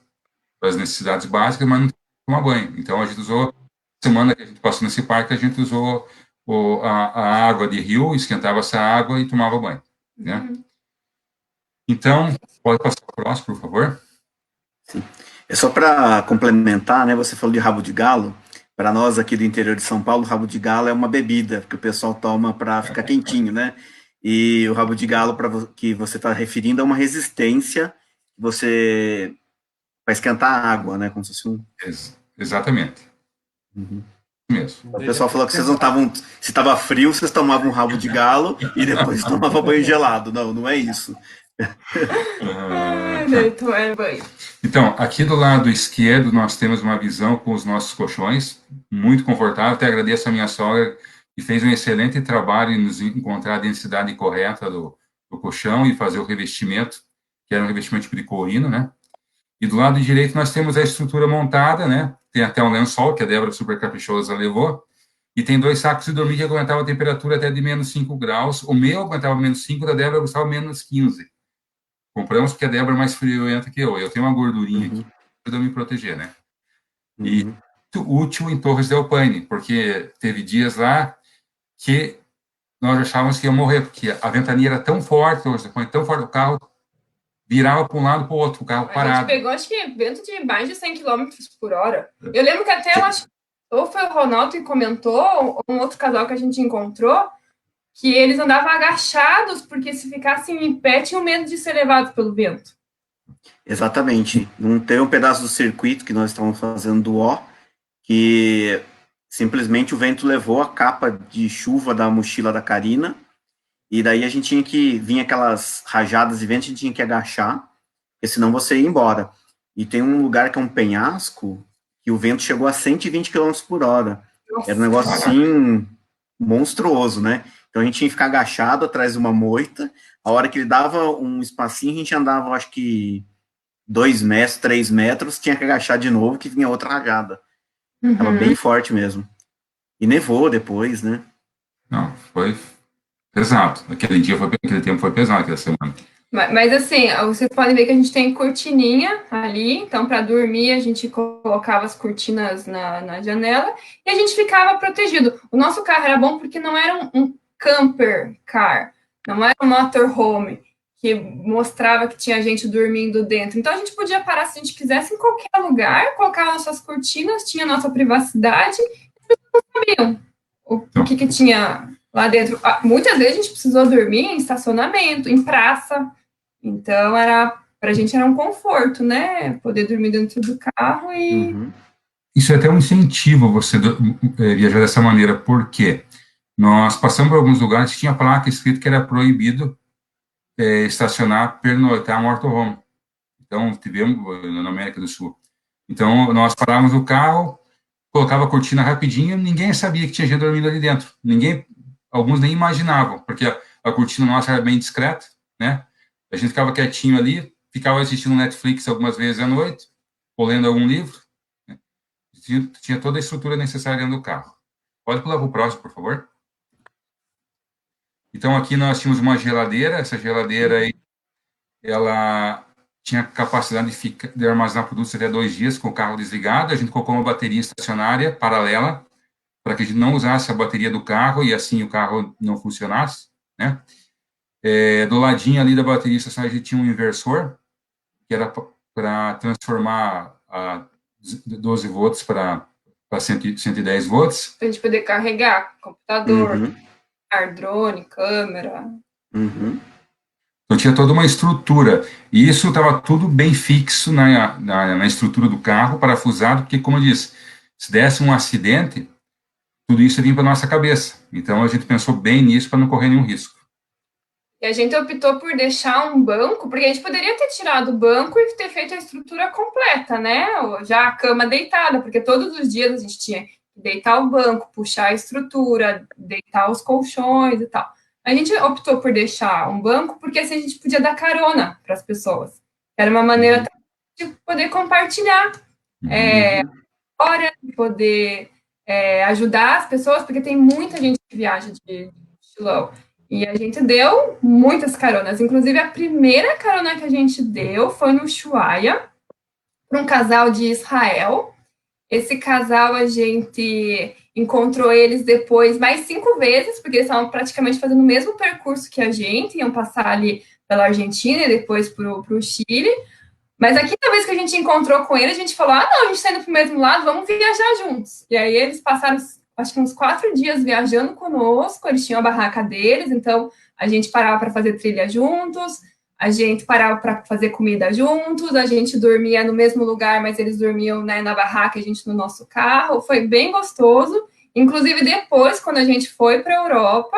para as necessidades básicas, mas não tem para tomar banho. Então a gente usou, semana que a gente passou nesse parque, a gente usou a água de rio, esquentava essa água e tomava banho, né? Então, pode passar para o próximo, por favor? Sim. É só para complementar, né? Você falou de rabo de galo. Para nós aqui do interior de São Paulo, o rabo de galo é uma bebida que o pessoal toma para ficar quentinho, né? E o rabo de galo que você está referindo é uma resistência para esquentar a água, né? Como se fosse Exatamente. Mesmo. O pessoal falou que vocês não estavam. Se estava frio, vocês tomavam um rabo de galo e depois tomavam banho gelado. Não, não é isso. Daí tomar banho. Então, aqui do lado esquerdo, nós temos uma visão com os nossos colchões, muito confortável. Até agradeço a minha sogra, que fez um excelente trabalho em nos encontrar a densidade correta do colchão e fazer o revestimento, que era um revestimento tipo de corino, né? E do lado direito nós temos a estrutura montada, né? Tem até um lençol, que a Débora super caprichosa levou, e tem 2 sacos de dormir que aguentavam a temperatura até de menos 5 graus. O meu aguentava menos 5, da Débora aguentava menos 15. Compramos porque a Débora é mais friorenta que eu. Eu tenho uma gordurinha aqui para me proteger, né? E muito útil em Torres del Paine, porque teve dias lá que nós achávamos que ia morrer, porque a ventania era tão forte, tão forte, o carro virava para um lado para o outro, o carro parado. A gente pegou, acho que, vento de mais de 100 km por hora. Eu lembro que até, ou foi o Ronaldo que comentou, ou um outro casal que a gente encontrou, que eles andavam agachados, porque se ficassem em pé, tinham medo de ser levados pelo vento. Exatamente. Não tem um pedaço do circuito que nós estávamos fazendo do O, que simplesmente o vento levou a capa de chuva da mochila da Karina, e daí a gente tinha que vir aquelas rajadas de vento, a gente tinha que agachar, porque senão você ia embora. E tem um lugar que é um penhasco, que o vento chegou a 120 km por hora. Nossa. Era um negócio assim, monstruoso, né? Então a gente tinha que ficar agachado atrás de uma moita, a hora que ele dava um espacinho, a gente andava, acho que 2 metros, 3 metros, tinha que agachar de novo, que vinha outra rajada. Tava bem forte mesmo. E nevou depois, né? Não, foi pesado. Aquele tempo foi pesado, aquela semana. Mas assim, vocês podem ver que a gente tem cortininha ali, então para dormir a gente colocava as cortinas na janela e a gente ficava protegido. O nosso carro era bom porque não era um camper car, não era um motorhome que mostrava que tinha gente dormindo dentro. Então a gente podia parar se a gente quisesse em qualquer lugar, colocar nossas cortinas, tinha nossa privacidade, e as pessoas sabiam o que tinha lá dentro. Muitas vezes a gente precisou dormir em estacionamento, em praça. Então, pra gente era um conforto, né? Poder dormir dentro do carro e... Isso é até um incentivo você viajar dessa maneira, porque nós passamos por alguns lugares que tinha placa escrito que era proibido estacionar, pernoitar motorhome. Então, tivemos na América do Sul. Então, nós parávamos o carro, colocava a cortina rapidinho, ninguém sabia que tinha gente dormindo ali dentro. Alguns nem imaginavam, porque a cortina nossa era bem discreta, né? A gente ficava quietinho ali, ficava assistindo Netflix algumas vezes à noite, ou lendo algum livro, né? Tinha toda a estrutura necessária dentro do carro. Pode pular para o próximo, por favor? Então, aqui nós tínhamos uma geladeira. Essa geladeira aí, ela tinha capacidade de armazenar produtos até 2 dias com o carro desligado. A gente colocou uma bateria estacionária paralela, para que a gente não usasse a bateria do carro e assim o carro não funcionasse, né? Do ladinho ali da bateria estacionária a gente tinha um inversor, que era para transformar 12 volts para 110 volts. Para a gente poder carregar computador, drone, câmera. Então tinha toda uma estrutura, e isso estava tudo bem fixo na estrutura do carro, parafusado, porque, como eu disse, se desse um acidente, tudo isso vinha para nossa cabeça. Então, a gente pensou bem nisso para não correr nenhum risco. E a gente optou por deixar um banco, porque a gente poderia ter tirado o banco e ter feito a estrutura completa, né? Já a cama deitada, porque todos os dias a gente tinha que deitar o banco, puxar a estrutura, deitar os colchões e tal. A gente optou por deixar um banco, porque assim a gente podia dar carona para as pessoas. Era uma maneira de poder compartilhar história, de poder... ajudar as pessoas, porque tem muita gente que viaja de mochilão. E a gente deu muitas caronas. Inclusive, a primeira carona que a gente deu foi no Ushuaia, para um casal de Israel. Esse casal, a gente encontrou eles depois mais 5 vezes, porque eles estavam praticamente fazendo o mesmo percurso que a gente, iam passar ali pela Argentina e depois para o Chile. Mas a quinta vez que a gente encontrou com ele, a gente falou, não, a gente está indo para o mesmo lado, vamos viajar juntos. E aí eles passaram, acho que uns 4 dias viajando conosco, eles tinham a barraca deles, então a gente parava para fazer trilha juntos, a gente parava para fazer comida juntos, a gente dormia no mesmo lugar, mas eles dormiam, né, na barraca, a gente no nosso carro. Foi bem gostoso. Inclusive, depois, quando a gente foi para a Europa,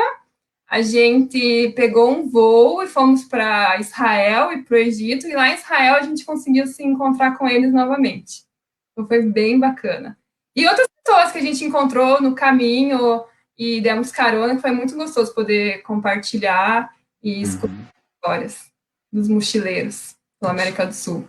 a gente pegou um voo e fomos para Israel e para o Egito, e lá em Israel a gente conseguiu se encontrar com eles novamente. Então foi bem bacana. E outras pessoas que a gente encontrou no caminho e demos carona, que foi muito gostoso poder compartilhar e escutar histórias dos mochileiros pela América do Sul.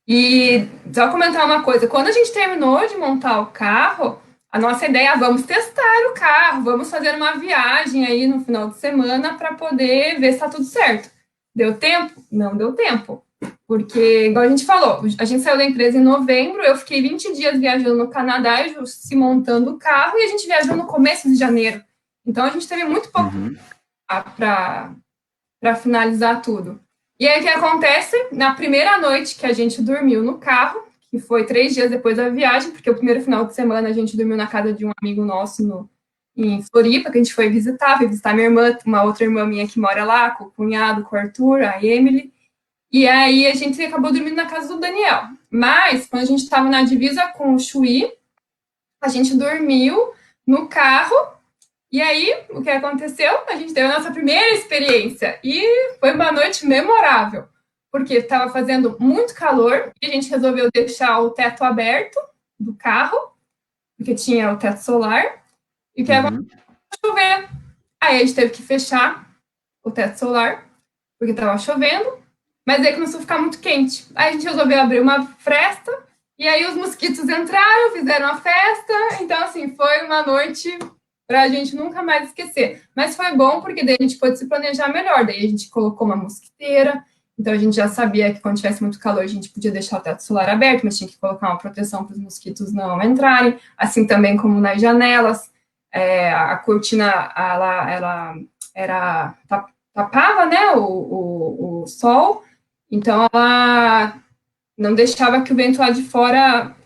E só comentar uma coisa, quando a gente terminou de montar o carro, a nossa ideia, vamos testar o carro, vamos fazer uma viagem aí no final de semana para poder ver se está tudo certo. Deu tempo? Não deu tempo. Porque, igual a gente falou, a gente saiu da empresa em novembro, eu fiquei 20 dias viajando no Canadá, se montando o carro, e a gente viajou no começo de janeiro. Então, a gente teve muito pouco para finalizar tudo. E aí, o que acontece? Na primeira noite que a gente dormiu no carro, que foi 3 dias depois da viagem, porque o primeiro final de semana a gente dormiu na casa de um amigo nosso em Floripa, que a gente foi visitar minha irmã, uma outra irmã minha que mora lá, com o cunhado, com o Arthur, a Emily. E aí a gente acabou dormindo na casa do Daniel. Mas, quando a gente estava na divisa com o Chuí, a gente dormiu no carro. E aí, o que aconteceu? A gente teve a nossa primeira experiência. E foi uma noite memorável. Porque estava fazendo muito calor. E a gente resolveu deixar o teto aberto do carro. Porque tinha o teto solar. E o que aconteceu? Chover. Aí a gente teve que fechar o teto solar. Porque estava chovendo. Mas aí começou a ficar muito quente. Aí a gente resolveu abrir uma fresta, e aí os mosquitos entraram, fizeram a festa. Então, assim, foi uma noite para a gente nunca mais esquecer. Mas foi bom, porque daí a gente pôde se planejar melhor. Daí a gente colocou uma mosquiteira, então a gente já sabia que quando tivesse muito calor, a gente podia deixar o teto solar aberto, mas tinha que colocar uma proteção para os mosquitos não entrarem. Assim também como nas janelas. A cortina, ela tapava, né, o sol. Então, ela não deixava que o vento lá de fora,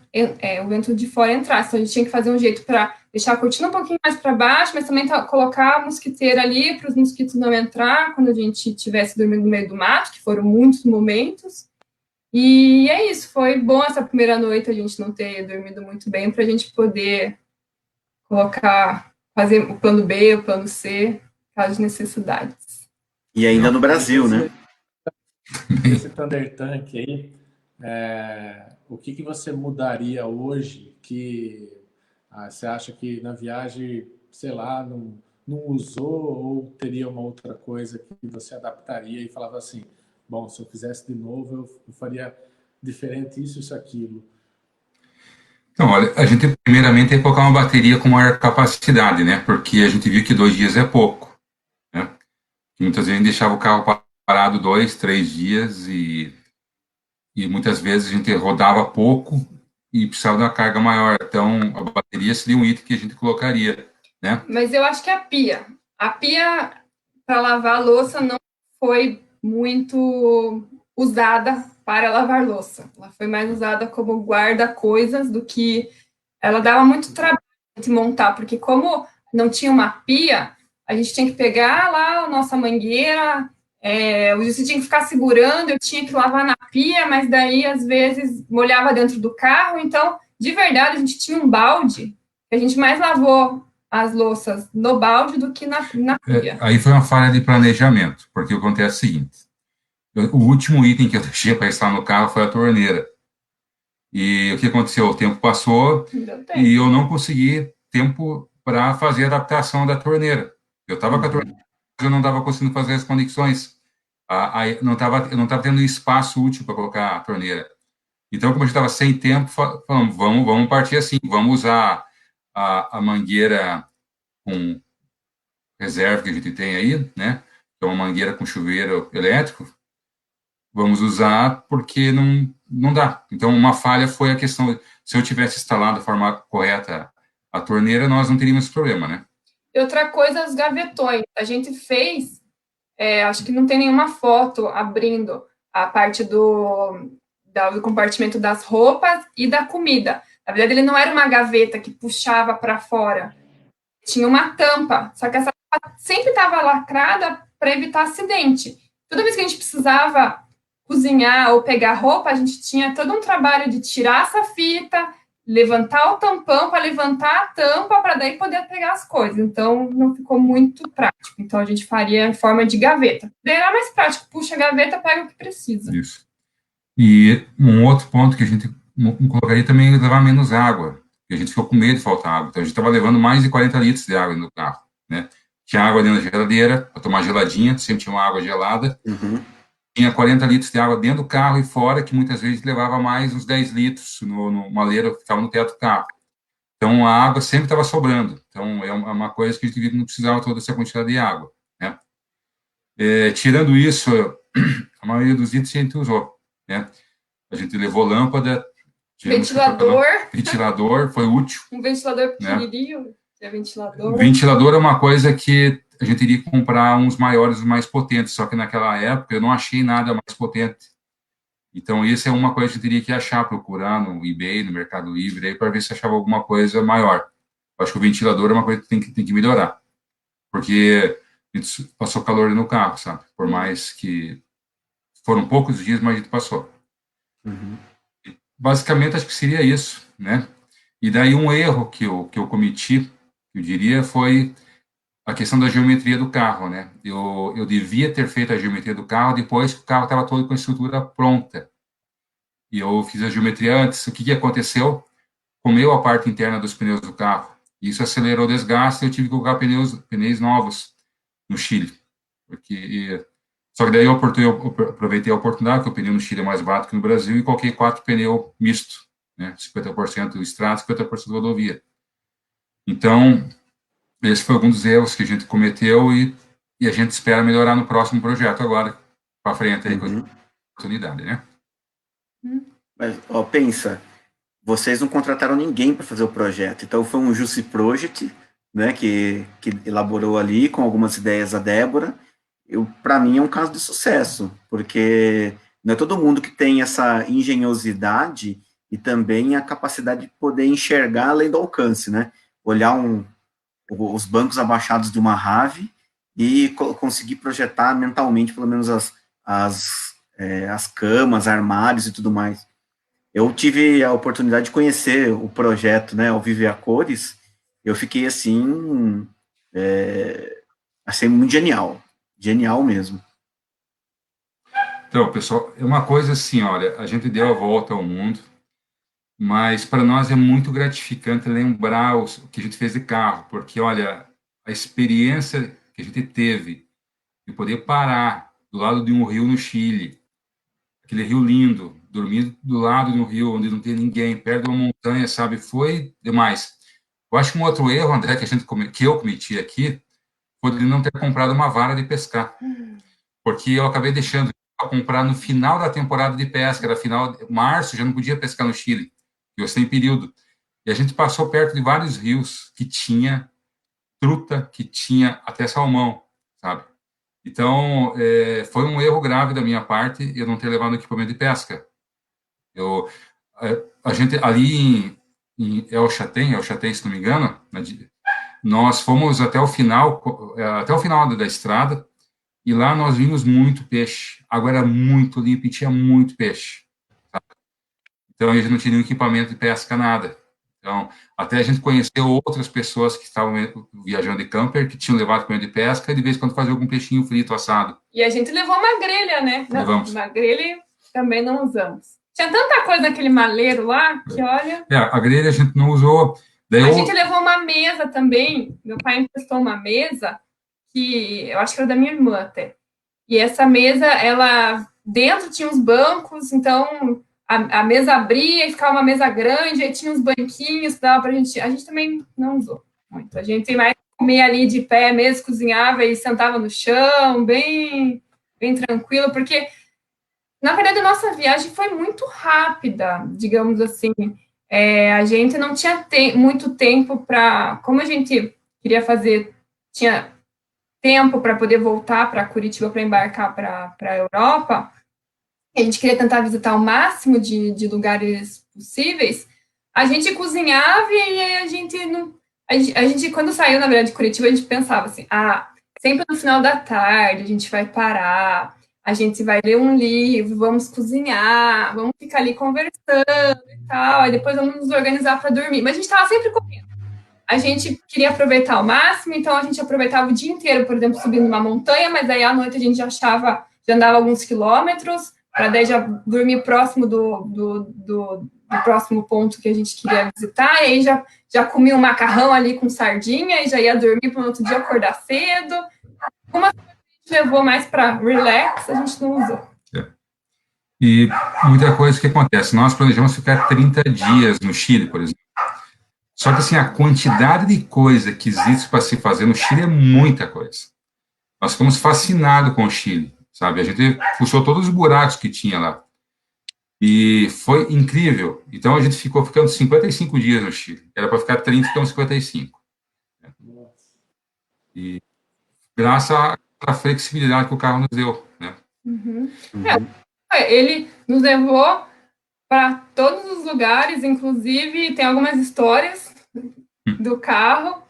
o vento de fora entrasse. Então, a gente tinha que fazer um jeito para deixar a cortina um pouquinho mais para baixo, mas também colocar a mosquiteira ali para os mosquitos não entrar quando a gente estivesse dormindo no meio do mato, que foram muitos momentos. E é isso, foi bom essa primeira noite a gente não ter dormido muito bem, para a gente poder fazer o plano B, o plano C, caso necessidades. E ainda no Brasil, né? Esse Thunder Tank aí, o que você mudaria hoje que você acha que na viagem, sei lá, não usou, ou teria uma outra coisa que você adaptaria e falava assim, bom, se eu fizesse de novo, eu faria diferente isso, aquilo? Então, olha, a gente primeiramente ia colocar uma bateria com maior capacidade, né? Porque a gente viu que 2 dias é pouco, né? E muitas vezes a gente deixava o carro parado 2, 3 dias e muitas vezes a gente rodava pouco e precisava de uma carga maior. Então, a bateria seria um item que a gente colocaria, né? Mas eu acho que a pia para lavar a louça não foi muito usada para lavar louça. Ela foi mais usada como guarda-coisas do que... Ela dava muito trabalho de montar, porque como não tinha uma pia, a gente tinha que pegar lá a nossa mangueira, você tinha que ficar segurando, eu tinha que lavar na pia, mas daí, às vezes, molhava dentro do carro. Então, de verdade, a gente tinha um balde, que a gente mais lavou as louças no balde do que na pia. Aí foi uma falha de planejamento, porque acontece o seguinte, o último item que eu deixei para estar no carro foi a torneira. E o que aconteceu? O tempo passou e eu não consegui tempo para fazer a adaptação da torneira. Eu estava com a torneira, mas eu não estava conseguindo fazer as conexões. Eu não estava tendo espaço útil para colocar a torneira. Então, como a gente estava sem tempo, falamos, vamos partir assim, vamos usar a mangueira com reserva que a gente tem aí, né? Que é uma mangueira com chuveiro elétrico. Vamos usar porque não dá. Então, uma falha foi a questão, se eu tivesse instalado da forma correta a torneira, nós não teríamos esse problema, né? E outra coisa, os gavetões. A gente fez, acho que não tem nenhuma foto abrindo a parte do compartimento das roupas e da comida. Na verdade, ele não era uma gaveta que puxava para fora. Tinha uma tampa, só que essa tampa sempre estava lacrada para evitar acidente. Toda vez que a gente precisava cozinhar ou pegar roupa, a gente tinha todo um trabalho de tirar essa fita, levantar o tampão para levantar a tampa para daí poder pegar as coisas. Então, não ficou muito prático. Então, a gente faria em forma de gaveta. Daí era mais prático. Puxa a gaveta, pega o que precisa. Isso. E um outro ponto que a gente colocaria também é levar menos água. Porque a gente ficou com medo de faltar água. Então, a gente estava levando mais de 40 litros de água no carro, né? Tinha água dentro da geladeira, para tomar geladinha, sempre tinha uma água gelada. Tinha 40 litros de água dentro do carro e fora, que muitas vezes levava mais uns 10 litros no maleiro que ficava no teto do carro. Então, a água sempre estava sobrando. Então, é uma coisa que a gente não precisava toda essa quantidade de água, né? Tirando isso, a maioria dos itens a gente usou, né? A gente levou lâmpada, ventilador, foi útil. Um ventilador pequenininho, né? É ventilador. Ventilador é uma coisa que a gente iria comprar uns maiores, mais potentes, só que naquela época eu não achei nada mais potente. Então, isso é uma coisa que a gente teria que achar, procurar no eBay, no Mercado Livre, para ver se achava alguma coisa maior. Eu acho que o ventilador é uma coisa que tem que melhorar, porque a gente passou calor no carro, sabe? Por mais que foram poucos dias, mas a gente passou. Basicamente, acho que seria isso, né? E daí um erro que eu cometi, eu diria, foi a questão da geometria do carro, né? Eu devia ter feito a geometria do carro depois que o carro estava todo com a estrutura pronta. E eu fiz a geometria antes. O que aconteceu? Comeu a parte interna dos pneus do carro. Isso acelerou o desgaste e eu tive que colocar pneus novos no Chile. Só que daí eu aproveitei a oportunidade, que o pneu no Chile é mais barato que no Brasil, e coloquei 4 pneus mistos, né? 50% estrada, 50% rodovia. Então, esse foi algum dos erros que a gente cometeu e a gente espera melhorar no próximo projeto agora, para frente aí com a oportunidade, né? Mas, pensa, vocês não contrataram ninguém para fazer o projeto, então foi um Juicy Project, né, que elaborou ali com algumas ideias a Débora. Para mim é um caso de sucesso, porque não é todo mundo que tem essa engenhosidade e também a capacidade de poder enxergar além do alcance, né? Olhar os bancos abaixados de uma RAV e conseguir projetar mentalmente, pelo menos, as camas, armários e tudo mais. Eu tive a oportunidade de conhecer o projeto, né, ao vivo e a cores. Eu fiquei, assim, muito genial mesmo. Então, pessoal, é uma coisa assim, olha, a gente deu a volta ao mundo, mas para nós é muito gratificante lembrar o que a gente fez de carro, porque, olha, a experiência que a gente teve de poder parar do lado de um rio no Chile, aquele rio lindo, dormir do lado de um rio onde não tem ninguém, perto de uma montanha, sabe, foi demais. Eu acho que um outro erro, André, que eu cometi aqui, foi de não ter comprado uma vara de pescar, porque eu acabei deixando para comprar no final da temporada de pesca, era final de março, já não podia pescar no Chile, eu sem período. E a gente passou perto de vários rios que tinha truta, que tinha até salmão, sabe? Então, foi um erro grave da minha parte eu não ter levado equipamento de pesca. A gente ali em El Chatén, se não me engano, nós fomos até o final da estrada, e lá nós vimos muito peixe. A água era muito limpa e tinha muito peixe, sabe? Então, a gente não tinha nenhum equipamento de pesca, nada. Então, até a gente conheceu outras pessoas que estavam viajando de camper, que tinham levado equipamento de pesca, e de vez em quando fazia algum peixinho frito, assado. E a gente levou uma grelha, né? Levamos. Uma grelha também não usamos. Tinha tanta coisa naquele maleiro lá, que olha... A grelha a gente não usou. Daí a gente levou uma mesa também. Meu pai emprestou uma mesa, que eu acho que era da minha irmã até. E essa mesa, ela... Dentro tinha uns bancos, então... A mesa abria e ficava uma mesa grande, aí tinha uns banquinhos que dava pra gente... A gente também não usou muito. A gente mais comia ali de pé mesmo, cozinhava e sentava no chão, bem tranquilo, porque, na verdade, a nossa viagem foi muito rápida, digamos assim. A gente não tinha muito tempo para... Como a gente queria fazer... Tinha tempo para poder voltar para Curitiba para embarcar para a Europa... A gente queria tentar visitar o máximo de lugares possíveis, a gente cozinhava e a gente não... A gente, quando saiu, na verdade, de Curitiba, a gente pensava assim, sempre no final da tarde a gente vai parar, a gente vai ler um livro, vamos cozinhar, vamos ficar ali conversando e tal, aí depois vamos nos organizar para dormir. Mas a gente estava sempre correndo. A gente queria aproveitar ao máximo, então a gente aproveitava o dia inteiro, por exemplo, subindo uma montanha, mas aí à noite a gente já andava alguns quilômetros, para daí já dormir próximo do próximo ponto que a gente queria visitar, e aí já comia um macarrão ali com sardinha, e já ia dormir para no outro dia acordar cedo. Uma coisa que a gente levou mais para relax, a gente não usou. E muita coisa que acontece. Nós planejamos ficar 30 dias no Chile, por exemplo. Só que, assim, a quantidade de coisa que existe para se fazer no Chile é muita coisa. Nós ficamos fascinados com o Chile, sabe? A gente puxou todos os buracos que tinha lá. E foi incrível. Então, a gente ficando 55 dias no Chile. Era para ficar 30, ficamos 55. E graças à flexibilidade que o carro nos deu, né? Uhum. Ele nos levou para todos os lugares, inclusive tem algumas histórias do carro.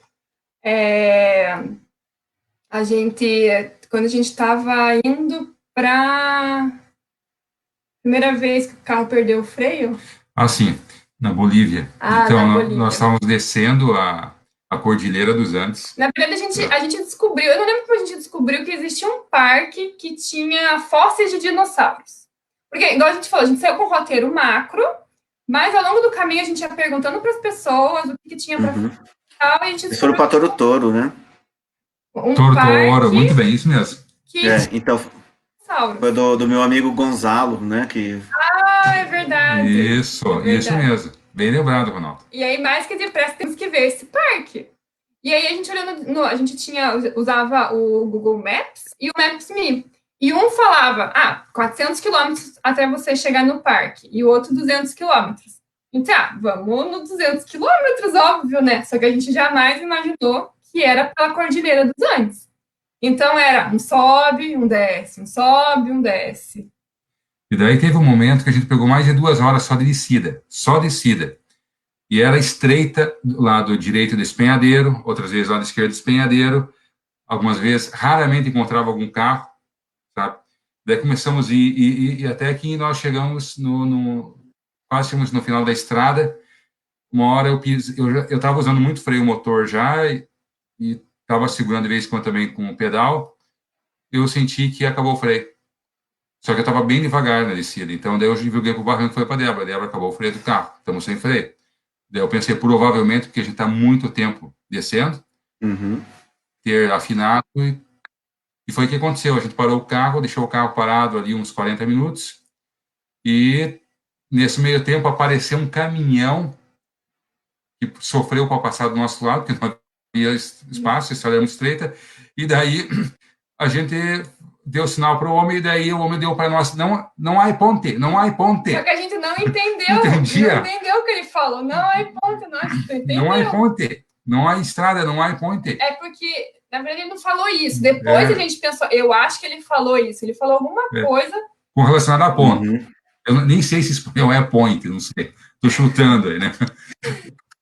Quando a gente estava indo para primeira vez que o carro perdeu o freio. Ah, sim, na Bolívia. Então, na Bolívia. Nós estávamos descendo a Cordilheira dos Andes. Na verdade, a gente descobriu, eu não lembro como a gente descobriu que existia um parque que tinha fósseis de dinossauros. Porque, igual a gente falou, a gente saiu com um roteiro macro, mas ao longo do caminho a gente ia perguntando para as pessoas o que tinha para fazer. E a gente Eles foram para Toro, né? Toro, muito bem, isso mesmo. Então, foi do meu amigo Gonzalo, né? É verdade. Isso mesmo. Bem lembrado, Ronaldo. E aí, mais que depressa, temos que ver esse parque. E aí, a gente olhando, a gente usava o Google Maps e o Maps.me. E um falava, 400 quilômetros até você chegar no parque. E o outro, 200 quilômetros. Então, vamos no 200 quilômetros, óbvio, né? Só que a gente jamais imaginou que era pela Cordilheira dos Andes. Então, era um sobe, um desce, um sobe, um desce. E daí teve um momento que a gente pegou mais de 2 horas só descida. E era estreita do lado direito do Despenhadeiro, outras vezes do lado esquerdo do Despenhadeiro. Algumas vezes, raramente encontrava algum carro. Sabe? Daí começamos e até que nós chegamos quase chegamos no final da estrada. Uma hora eu estava usando muito freio motor já e estava segurando de vez em quando também com o pedal. Eu senti que acabou o freio. Só que eu estava bem devagar na descida. Então daí eu joguei pro barranco e foi para a Débora acabou o freio do carro. Estamos sem freio. Daí eu pensei, provavelmente, porque a gente está muito tempo descendo, ter afinado e foi o que aconteceu. A gente parou o carro, deixou o carro parado ali uns 40 minutos e, nesse meio tempo, apareceu um caminhão que sofreu para passar do nosso lado, porque não havia espaço, a estrada era muito estreita, e daí a gente deu sinal para o homem, e daí o homem deu para nós, não há ponte. Só que a gente não entendeu. Não entendeu o que ele falou. Não há ponte, não há ponte, não há estrada, não há ponte. É porque... Na verdade, ele não falou isso. Depois a gente pensou, eu acho que ele falou isso. Ele falou alguma coisa... Com relacionado à ponte. Eu nem sei se espanhol é point, não sei. Estou chutando aí, né?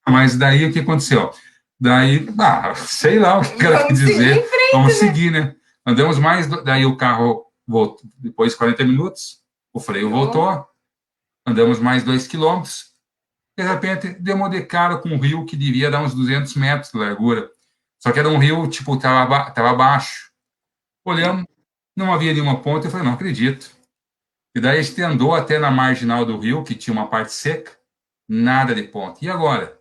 Mas daí o que aconteceu? Daí, sei lá o que eu quero dizer. Vamos seguir, né? Andamos mais, daí o carro voltou. Depois de 40 minutos, o freio voltou. Andamos mais 2 quilômetros. De repente, demos de cara com um rio que devia dar uns 200 metros de largura. Só que era um rio, tipo, estava baixo. Olhamos, não havia nenhuma ponte. Eu falei, não acredito. E daí a gente andou até na marginal do rio, que tinha uma parte seca, nada de ponte. E agora?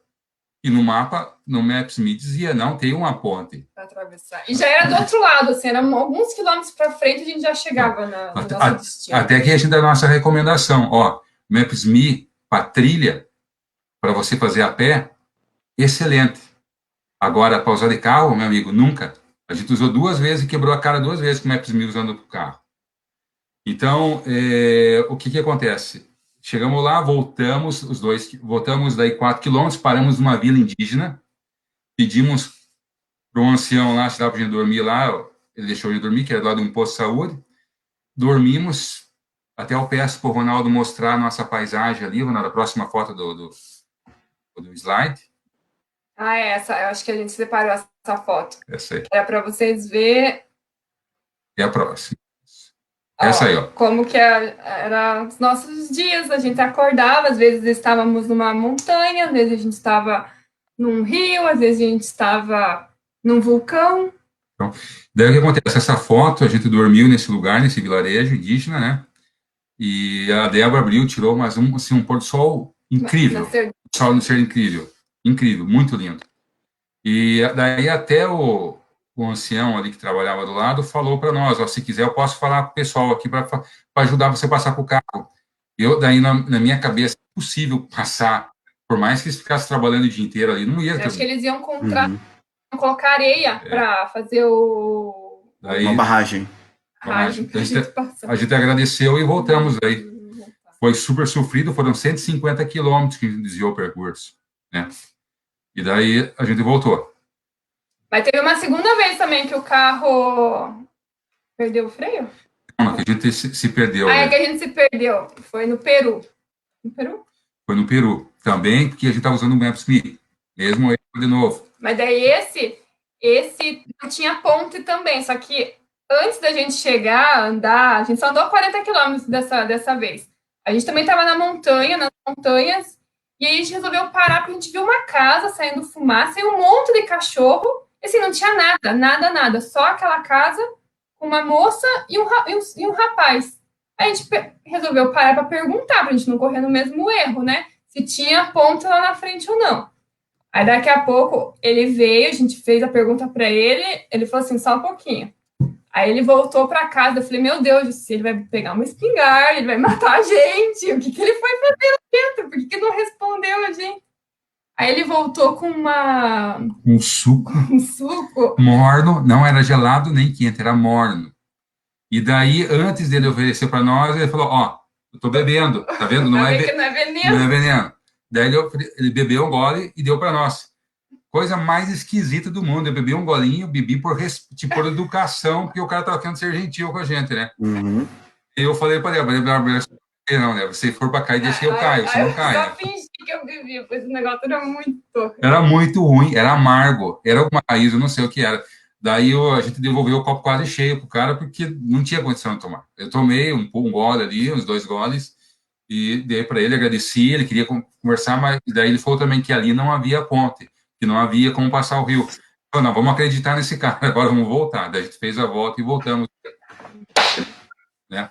E no mapa, no Maps.me dizia, não tem uma ponte. Para atravessar. E já era do outro lado, assim, era alguns quilômetros para frente, a gente já chegava no nosso destino. Até que a gente dá a nossa recomendação. Maps.me, para trilha, para você fazer a pé, excelente. Agora, para usar de carro, meu amigo, nunca. A gente usou 2 vezes e quebrou a cara 2 vezes com o Maps.me usando o carro. Então, o que acontece? Chegamos lá, voltamos daí 4 quilômetros, paramos numa vila indígena, pedimos para um ancião lá, se dava para a gente dormir lá, ele deixou de dormir, que era lá de um posto de saúde, dormimos, até eu peço para o Ronaldo mostrar a nossa paisagem ali, Ronaldo, a próxima foto do slide. Essa, eu acho que a gente separou essa essa foto. Essa aí. Era para vocês verem. É a próxima. Ó, Essa aí, ó. como que era os nossos dias. A gente acordava, às vezes estávamos numa montanha, às vezes a gente estava num rio, às vezes a gente estava num vulcão. Então, daí o que acontece? Essa foto, a gente dormiu nesse lugar, nesse vilarejo indígena, né? E a Débora abriu, tirou mais um pôr do sol incrível. O sol no ser incrível. Incrível, muito lindo. E daí até o ancião ali que trabalhava do lado falou para nós, ó, se quiser eu posso falar com o pessoal aqui para ajudar você a passar com o carro. Daí na minha cabeça, é impossível passar, por mais que eles ficassem trabalhando o dia inteiro ali, não ia ter. Acho que eles iam colocar areia para fazer uma barragem. A gente agradeceu e voltamos aí. Foi super sofrido, foram 150 quilômetros que a gente desviou o percurso, né? E daí a gente voltou. Mas teve uma segunda vez também que o carro perdeu o freio? Não, que a gente se perdeu. É que a gente se perdeu. Foi no Peru. No Peru? Foi no Peru. Também, porque a gente estava usando o Maps.me. Mesmo erro de novo. Mas daí esse não tinha ponte também. Só que antes da gente chegar, andar, a gente só andou 40 quilômetros dessa vez. A gente também estava nas montanhas, e aí a gente resolveu parar porque a gente viu uma casa saindo fumaça e um monte de cachorro. E assim, não tinha nada. Só aquela casa com uma moça e um rapaz. Aí a gente resolveu parar para perguntar, para a gente não correr no mesmo erro, né? Se tinha ponte lá na frente ou não. Aí daqui a pouco ele veio, a gente fez a pergunta para ele falou assim, só um pouquinho. Aí ele voltou para casa, eu falei, meu Deus, ele vai pegar uma espingarda, ele vai matar a gente, o que ele foi fazer lá dentro? Por que não respondeu a gente? Aí ele voltou com um suco. Um suco. Morno, não era gelado nem quente, era morno. E daí, antes dele oferecer para nós, ele falou, ó, eu tô bebendo, tá vendo? Não é veneno. Não é veneno. Daí ele bebeu um gole e deu para nós. Coisa mais esquisita do mundo. Eu bebi um golinho, bebi por educação, porque o cara estava querendo ser gentil com a gente, né? Uhum. E eu falei para ele, não, né? Se for para cair, deixa eu cair, você não cai. Eu só fingi que eu bebi, pois o negócio era muito... Era muito ruim, era amargo, era uma raiz, eu não sei o que era. Daí a gente devolveu o copo quase cheio pro cara, porque não tinha condição de tomar. Eu tomei um gole ali, uns 2 goles, e dei para ele, agradeci, ele queria conversar, mas daí ele falou também que ali não havia ponte, que não havia como passar o rio. Falei, não, vamos acreditar nesse cara, agora vamos voltar. Daí a gente fez a volta e voltamos. Né?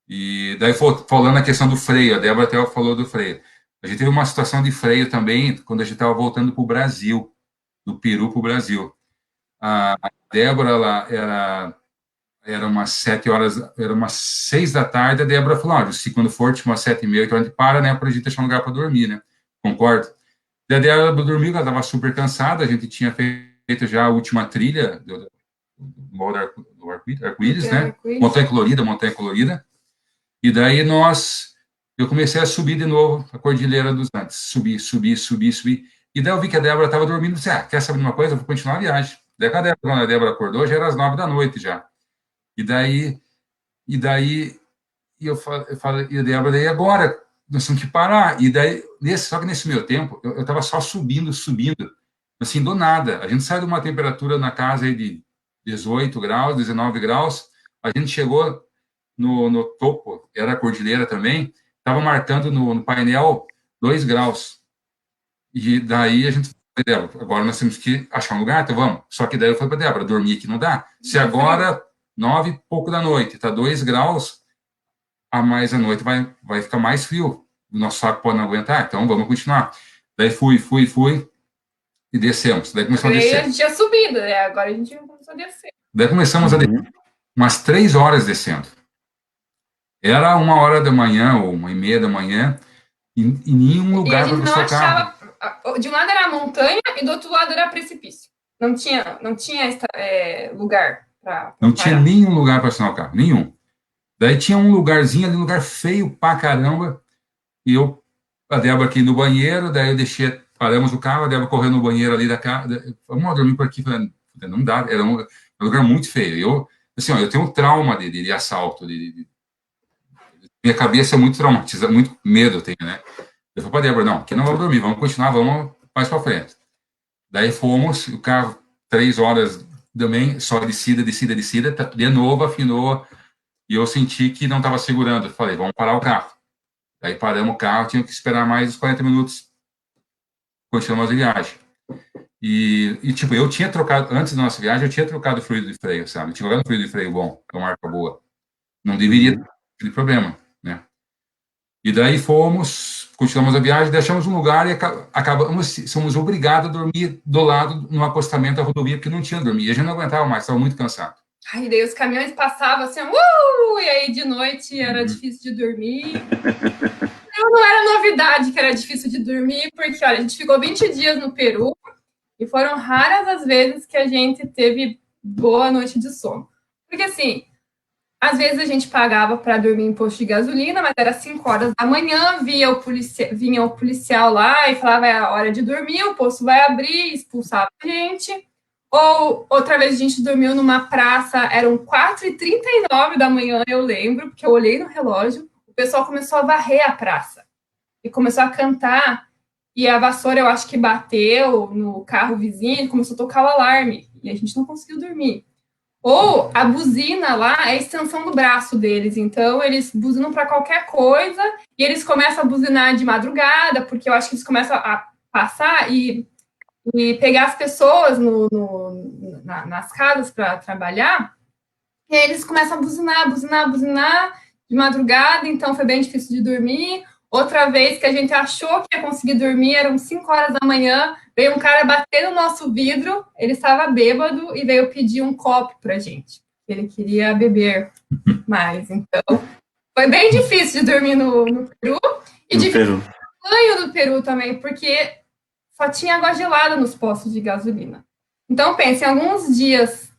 E daí, falando a questão do freio, a Débora até falou do freio. A gente teve uma situação de freio também, quando a gente estava voltando para o Brasil, do Peru para o Brasil. A Débora, lá, era umas 7 horas, era umas 6 da tarde, a Débora falou, se quando for, tipo, umas 7h30, 8 horas, a gente para, né, para a gente achar um lugar para dormir, né? Concordo? Daí a Débora dormiu, ela estava super cansada, a gente tinha feito já a última trilha do Arco-Íris, né? Montanha Colorida. E daí eu comecei a subir de novo a Cordilheira dos Andes. Subir. E daí eu vi que a Débora estava dormindo, disse, quer saber de uma coisa? Eu vou continuar a viagem. Daí quando a Débora acordou, já era as 9 da noite já. E daí eu falei, e a Débora, e agora? Nós temos que parar. E daí, só que nesse meu tempo, eu estava só subindo, assim, do nada. A gente sai de uma temperatura na casa aí de 18 graus, 19 graus, a gente chegou no topo, era a cordilheira também, estava marcando no painel 2 graus. E daí a gente falou, Débora, agora nós temos que achar um lugar, então vamos. Só que daí eu falei para a Débora, dormir aqui não dá. Se agora, 9 e pouco da noite, está 2 graus, a mais a noite vai ficar mais frio. O nosso saco pode não aguentar, então vamos continuar. Daí fui e descemos. Daí começamos a descer. A gente tinha subido, né? Agora a gente começou a descer. Daí começamos a descer, umas 3 horas descendo. Era 1h da manhã ou 1h30 da manhã, e nenhum lugar para buscar o carro. De um lado era a montanha e do outro lado era precipício. Não tinha lugar para Não tinha nenhum lugar para estacionar o carro, nenhum. Daí tinha um lugarzinho ali, um lugar feio pra caramba, e a Débora aqui no banheiro, daí eu paramos o carro, a Débora correu no banheiro ali da casa, vamos dormir por aqui, falando, não dá, era um lugar muito feio. Eu tenho um trauma de assalto, minha cabeça é muito traumatizada, muito medo eu tenho, né? Eu falei para a Débora, não, aqui não vamos dormir, vamos continuar, vamos mais para frente. Daí fomos, o carro 3 horas também, só descida, de novo afinou, e eu senti que não estava segurando. Eu falei, vamos parar o carro. Aí paramos o carro, tinha que esperar mais uns 40 minutos, continuamos a viagem. Tipo, eu tinha trocado, antes da nossa viagem, eu tinha trocado o fluido de freio, sabe? Eu tinha colocado um fluido de freio bom, uma marca boa. Não deveria ter problema, né? E daí continuamos a viagem, deixamos um lugar e somos obrigados a dormir do lado, no acostamento da rodovia, porque não tinha dormir. E a gente não aguentava mais, estava muito cansado. Aí daí os caminhões passavam assim, e aí de noite era difícil de dormir. Não era novidade que era difícil de dormir, porque, olha, a gente ficou 20 dias no Peru e foram raras as vezes que a gente teve boa noite de sono. Porque, assim, às vezes a gente pagava para dormir em posto de gasolina, mas era 5 horas da manhã, vinha o policial lá e falava, é a hora de dormir, o posto vai abrir, expulsava a gente. Ou outra vez a gente dormiu numa praça, eram 4h39 da manhã, eu lembro, porque eu olhei no relógio, o pessoal começou a varrer a praça e começou a cantar, e a vassoura eu acho que bateu no carro vizinho e começou a tocar o alarme, e a gente não conseguiu dormir. Ou a buzina lá é a extensão do braço deles, então eles buzinam para qualquer coisa e eles começam a buzinar de madrugada, porque eu acho que eles começam a passar e pegar as pessoas nas casas para trabalhar, e aí eles começam a buzinar de madrugada, então foi bem difícil de dormir. Outra vez que a gente achou que ia conseguir dormir, eram 5 horas da manhã, veio um cara bater no nosso vidro, ele estava bêbado e veio pedir um copo pra gente. Ele queria beber mais. Então, foi bem difícil de dormir no Peru. E difícil o banho do Peru também, porque só tinha água gelada nos postos de gasolina. Então, pense, em alguns dias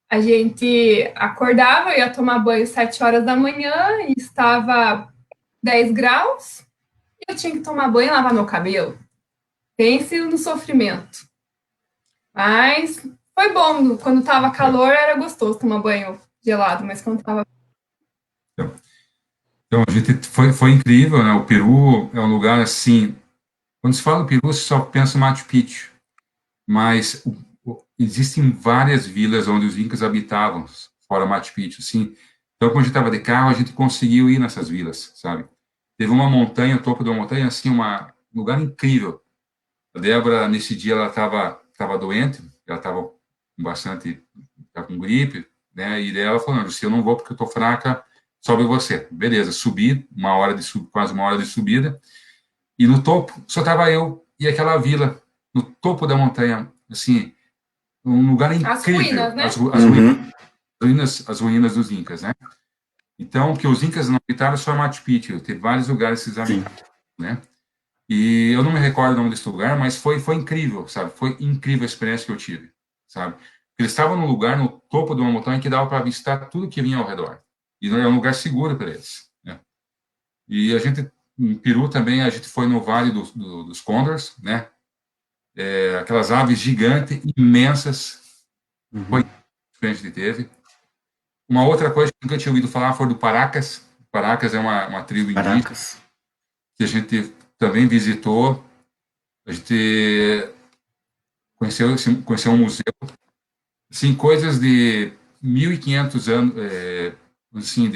a gente acordava, ia tomar banho 7 horas da manhã e estava 10 graus, e eu tinha que tomar banho e lavar meu cabelo. Pense no sofrimento. Mas foi bom, quando estava calor era gostoso tomar banho gelado, mas quando estava... Então, a gente foi incrível, né? O Peru é um lugar assim, quando se fala do Peru, você só pensa em Machu Picchu, mas existem várias vilas onde os incas habitavam, fora Machu Picchu, assim. Então, quando a gente estava de carro, a gente conseguiu ir nessas vilas, sabe? Teve uma montanha, o topo de uma montanha, assim, um lugar incrível. A Débora, nesse dia, ela estava doente, ela estava com gripe, né? E daí ela falou, se eu não vou porque eu estou fraca, sobe você. Beleza, subi, quase uma hora de subida, e no topo só estava eu e aquela vila, no topo da montanha, assim, um lugar incrível. As ruínas, né? As ruínas dos Incas, né? Então, que os Incas não habitaram só Machu Picchu, teve vários lugares que eles habitaram, né? E eu não me recordo o nome desse lugar, mas foi incrível, sabe? Foi incrível a experiência que eu tive, sabe? Eles estavam num lugar, no topo de uma montanha, que dava para avistar tudo que vinha ao redor. E era um lugar seguro para eles, né? E a gente, em Peru também, a gente foi no Vale dos Condors, né? Aquelas aves gigantes, imensas, foi que a gente teve. Uma outra coisa que eu nunca tinha ouvido falar foi do Paracas. Paracas é uma tribo indígena que a gente também visitou. A gente conheceu um museu. Assim, coisas de 1.500 anos, assim,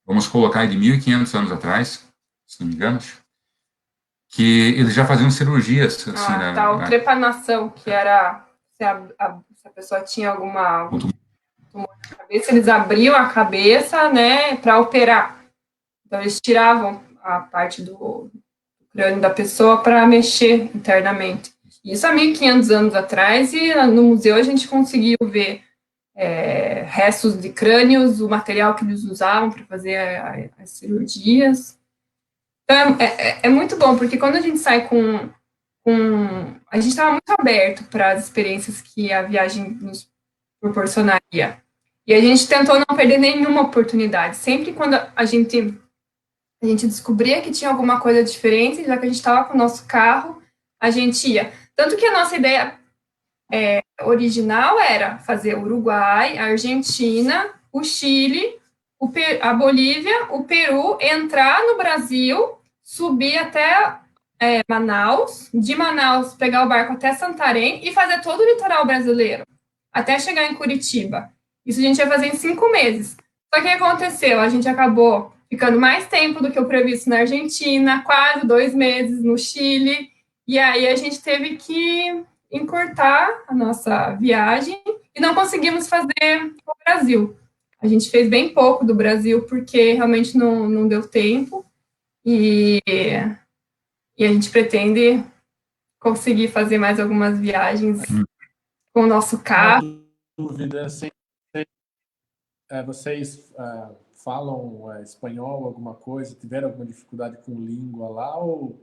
vamos colocar de 1.500 anos atrás, se não me engano, que eles já faziam cirurgias. Assim, trepanação, que era se a pessoa tinha alguma tumor na cabeça, eles abriam a cabeça, né, para operar. Então, eles tiravam a parte do crânio da pessoa para mexer internamente. Isso há 1.500 anos atrás, e no museu a gente conseguiu ver restos de crânios, o material que eles usavam para fazer as cirurgias. Então, é muito bom, porque quando a gente sai a gente estava muito aberto para as experiências que a viagem nos proporcionaria. E a gente tentou não perder nenhuma oportunidade. Sempre quando a gente descobria que tinha alguma coisa diferente, já que a gente estava com o nosso carro, a gente ia. Tanto que a nossa ideia original era fazer o Uruguai, a Argentina, o Chile, a Bolívia, o Peru, entrar no Brasil, subir até Manaus, de Manaus pegar o barco até Santarém e fazer todo o litoral brasileiro, até chegar em Curitiba. Isso a gente ia fazer em 5 meses. Só que o que aconteceu? A gente acabou ficando mais tempo do que o previsto na Argentina, quase 2 meses no Chile, e aí a gente teve que encurtar a nossa viagem e não conseguimos fazer o Brasil. A gente fez bem pouco do Brasil porque realmente não deu tempo e a gente pretende conseguir fazer mais algumas viagens com o nosso carro. Uma dúvida, vocês falam espanhol, alguma coisa? Tiveram alguma dificuldade com língua lá ou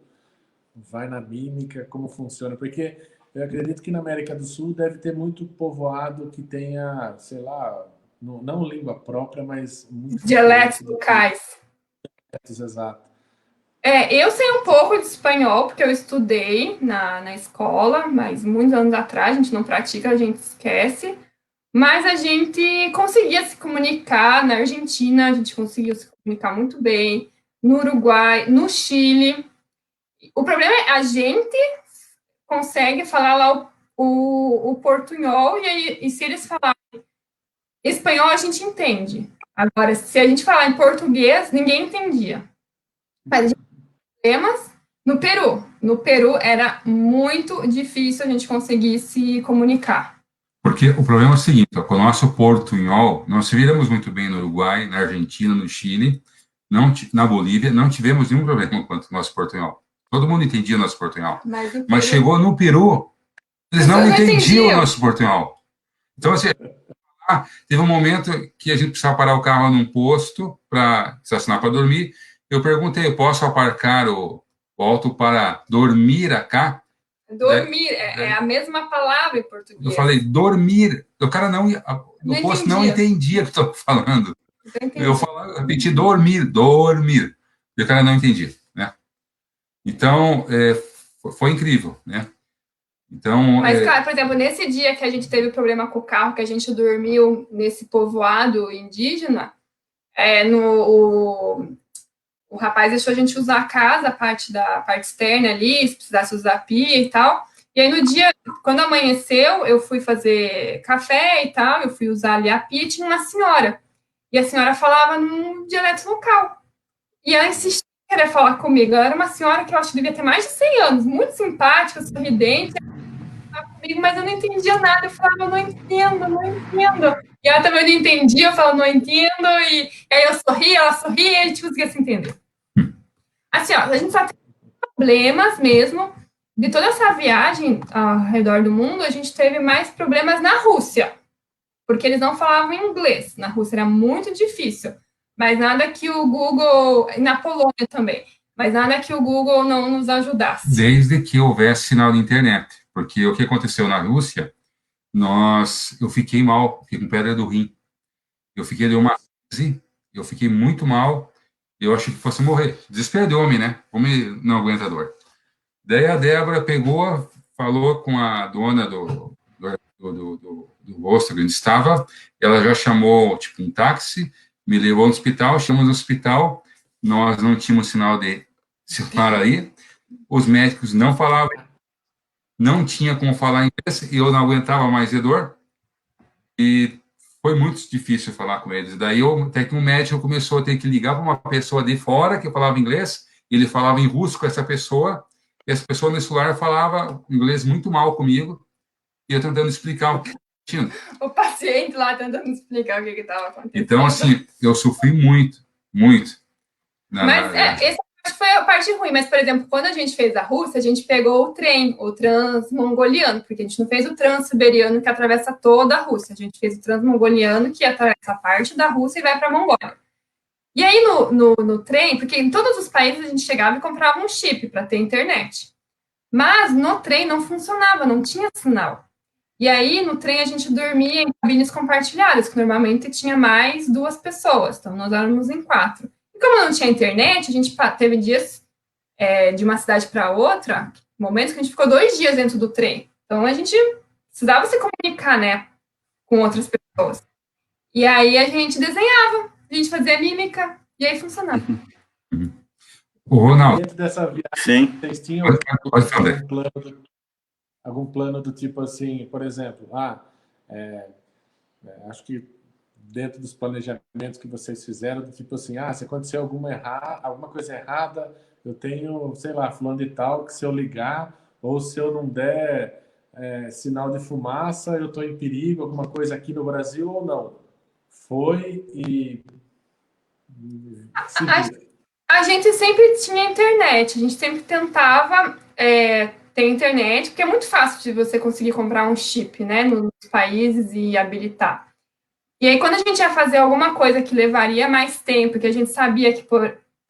vai na mímica? Como funciona? Porque eu acredito que na América do Sul deve ter muito povoado que tenha, sei lá, não língua própria, mas muito dialetos locais. Exato. Eu sei um pouco de espanhol, porque eu estudei na escola, mas muitos anos atrás, a gente não pratica, a gente esquece. Mas a gente conseguia se comunicar na Argentina, a gente conseguiu se comunicar muito bem, no Uruguai, no Chile. O problema é a gente consegue falar lá o portunhol, e se eles falarem espanhol, a gente entende. Agora, se a gente falar em português, ninguém entendia. Mas a gente tem problemas no Peru. No Peru era muito difícil a gente conseguir se comunicar. Porque o problema é o seguinte, com o nosso portunhol, nós se viramos muito bem no Uruguai, na Argentina, no Chile, na Bolívia, não tivemos nenhum problema quanto ao nosso portunhol. Todo mundo entendia o nosso portunhol. Mas chegou no Peru, eles não entendiam o nosso portunhol. Então, assim, teve um momento que a gente precisava parar o carro num posto para estacionar para dormir. Eu perguntei, eu posso aparcar o auto para dormir acá? Dormir, é a mesma palavra em português. Eu falei, dormir. O cara no posto não entendia o que eu estava falando. Eu repeti, dormir. E o cara não entendia, né? Então, foi incrível, né? Então, mas, claro, por exemplo, nesse dia que a gente teve problema com o carro, que a gente dormiu nesse povoado indígena, o rapaz deixou a gente usar a casa, a parte externa ali, se precisasse usar a pia e tal. E aí, no dia, quando amanheceu, eu fui fazer café e tal, eu fui usar ali a pia, e tinha uma senhora. E a senhora falava num dialeto local. E ela insistia em querer falar comigo. Ela era uma senhora que eu acho que devia ter mais de 100 anos, muito simpática, sorridente, comigo, mas eu não entendia nada. Eu falava, eu não entendo. E ela também não entendia, eu falava, não entendo. E aí eu sorria, ela sorria, e a gente conseguia se entender. Assim, ó, a gente só tem problemas mesmo. De toda essa viagem ao redor do mundo, a gente teve mais problemas na Rússia, porque eles não falavam inglês. Na Rússia era muito difícil, mas nada que o Google, e na Polônia também, mas nada que o Google não nos ajudasse. Desde que houvesse sinal de internet, porque o que aconteceu na Rússia, eu fiquei mal, fiquei com pedra do rim. Eu fiquei de uma crise, eu fiquei muito mal, eu achei que fosse morrer. Desespero de homem, né? Homem não aguenta dor. Daí a Débora pegou, falou com a dona do hostel que a gente estava, ela já chamou, tipo, um táxi, me levou no hospital, chegamos no hospital, nós não tínhamos sinal de celular aí, os médicos não falavam, não tinha como falar inglês, e eu não aguentava mais de dor, e foi muito difícil falar com eles. Daí, até que um médico começou a ter que ligar para uma pessoa de fora que falava inglês, ele falava em russo com essa pessoa, e essa pessoa no celular falava inglês muito mal comigo, e eu tentando explicar o que tinha. O paciente lá tentando explicar o que estava acontecendo. Então, assim, eu sofri muito. Mas essa foi a parte ruim. Mas, por exemplo, quando a gente fez a Rússia, a gente pegou o trem, o transmongoliano, porque a gente não fez o transiberiano que atravessa toda a Rússia. A gente fez o transmongoliano que atravessa parte da Rússia e vai para a Mongólia. E aí, no trem, porque em todos os países a gente chegava e comprava um chip para ter internet. Mas no trem não funcionava, não tinha sinal. E aí, no trem, a gente dormia em cabines compartilhadas, que normalmente tinha mais 2 pessoas. Então, nós éramos em 4. E como não tinha internet, a gente teve dias de uma cidade para outra, momentos que a gente ficou 2 dias dentro do trem. Então, a gente precisava se comunicar, né, com outras pessoas. E aí, a gente desenhava, a gente fazia mímica, e aí funcionava. O Ronaldo. Dentro dessa viagem, Sim. vocês tinham Pode falar. algum plano do tipo assim, por exemplo, acho que dentro dos planejamentos que vocês fizeram, do tipo assim, se acontecer alguma coisa errada, eu tenho, sei lá, fulano de tal, que se eu ligar, ou se eu não der sinal de fumaça, eu estou em perigo, alguma coisa aqui no Brasil ou não? Foi e seguir. A gente sempre tinha internet, a gente sempre tentava ter internet, porque é muito fácil de você conseguir comprar um chip, né, nos países e habilitar. E aí, quando a gente ia fazer alguma coisa que levaria mais tempo, que a gente sabia que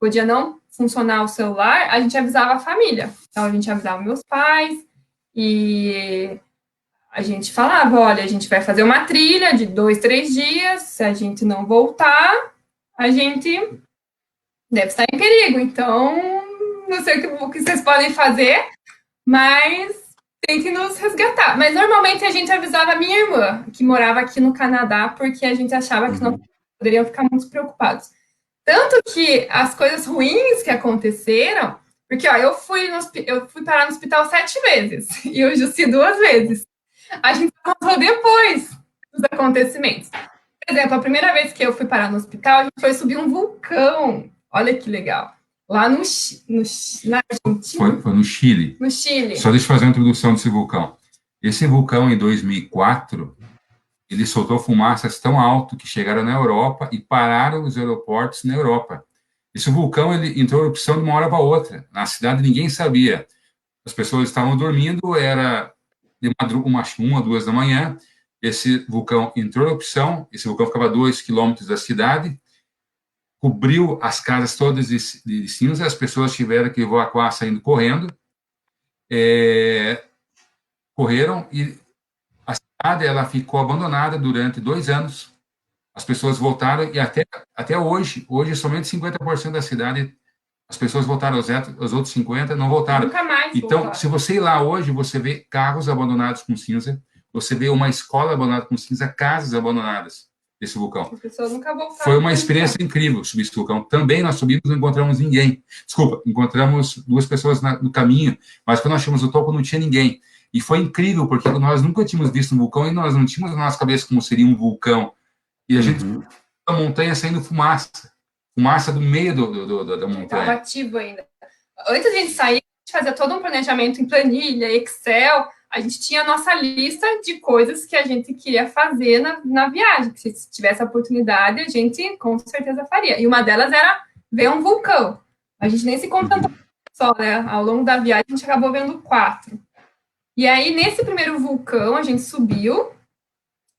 podia não funcionar o celular, a gente avisava a família. Então, a gente avisava meus pais e a gente falava, olha, a gente vai fazer uma trilha de 2, 3 dias, se a gente não voltar, a gente deve estar em perigo. Então, não sei o que vocês podem fazer, mas tentem nos resgatar. Mas normalmente a gente avisava a minha irmã, que morava aqui no Canadá, porque a gente achava que não poderiam ficar muito preocupados. Tanto que as coisas ruins que aconteceram, porque eu fui parar no hospital 7 vezes e o Jussi 2 vezes. A gente contou depois dos acontecimentos. Por exemplo, a primeira vez que eu fui parar no hospital, a gente foi subir um vulcão. Olha que legal. Lá na Argentina. Foi no Chile. No Chile. Só deixa eu fazer uma introdução desse vulcão. Esse vulcão, em 2004, ele soltou fumaças tão alto que chegaram na Europa e pararam os aeroportos na Europa. Esse vulcão, ele entrou em erupção de uma hora para outra. Na cidade, ninguém sabia. As pessoas estavam dormindo, era de uma, 2 da manhã. Esse vulcão entrou em erupção. Esse vulcão ficava a 2 quilômetros da cidade. Cobriu as casas todas de cinza, as pessoas tiveram que evacuar saindo correndo. Correram e a cidade ela ficou abandonada durante 2 anos. As pessoas voltaram e até hoje somente 50% da cidade, as pessoas voltaram, os outros 50% não voltaram. Nunca mais então, voltaram. Se você ir lá hoje, você vê carros abandonados com cinza, você vê uma escola abandonada com cinza, casas abandonadas desse vulcão. As pessoas nunca voltaram. Foi uma experiência incrível subir esse vulcão. Também nós subimos e não encontramos ninguém. Desculpa, encontramos 2 pessoas no caminho, mas quando nós chegamos no topo não tinha ninguém. E foi incrível, porque nós nunca tínhamos visto um vulcão e nós não tínhamos na nossa cabeça como seria um vulcão. E a gente, da montanha saindo fumaça do meio da montanha. Estava ativo ainda. Antes de a gente sair, a gente fazia todo um planejamento em planilha, Excel. A gente tinha a nossa lista de coisas que a gente queria fazer na viagem. Que se tivesse a oportunidade, a gente com certeza faria. E uma delas era ver um vulcão. A gente nem se contentou só, né? Ao longo da viagem, a gente acabou vendo 4. E aí, nesse primeiro vulcão, a gente subiu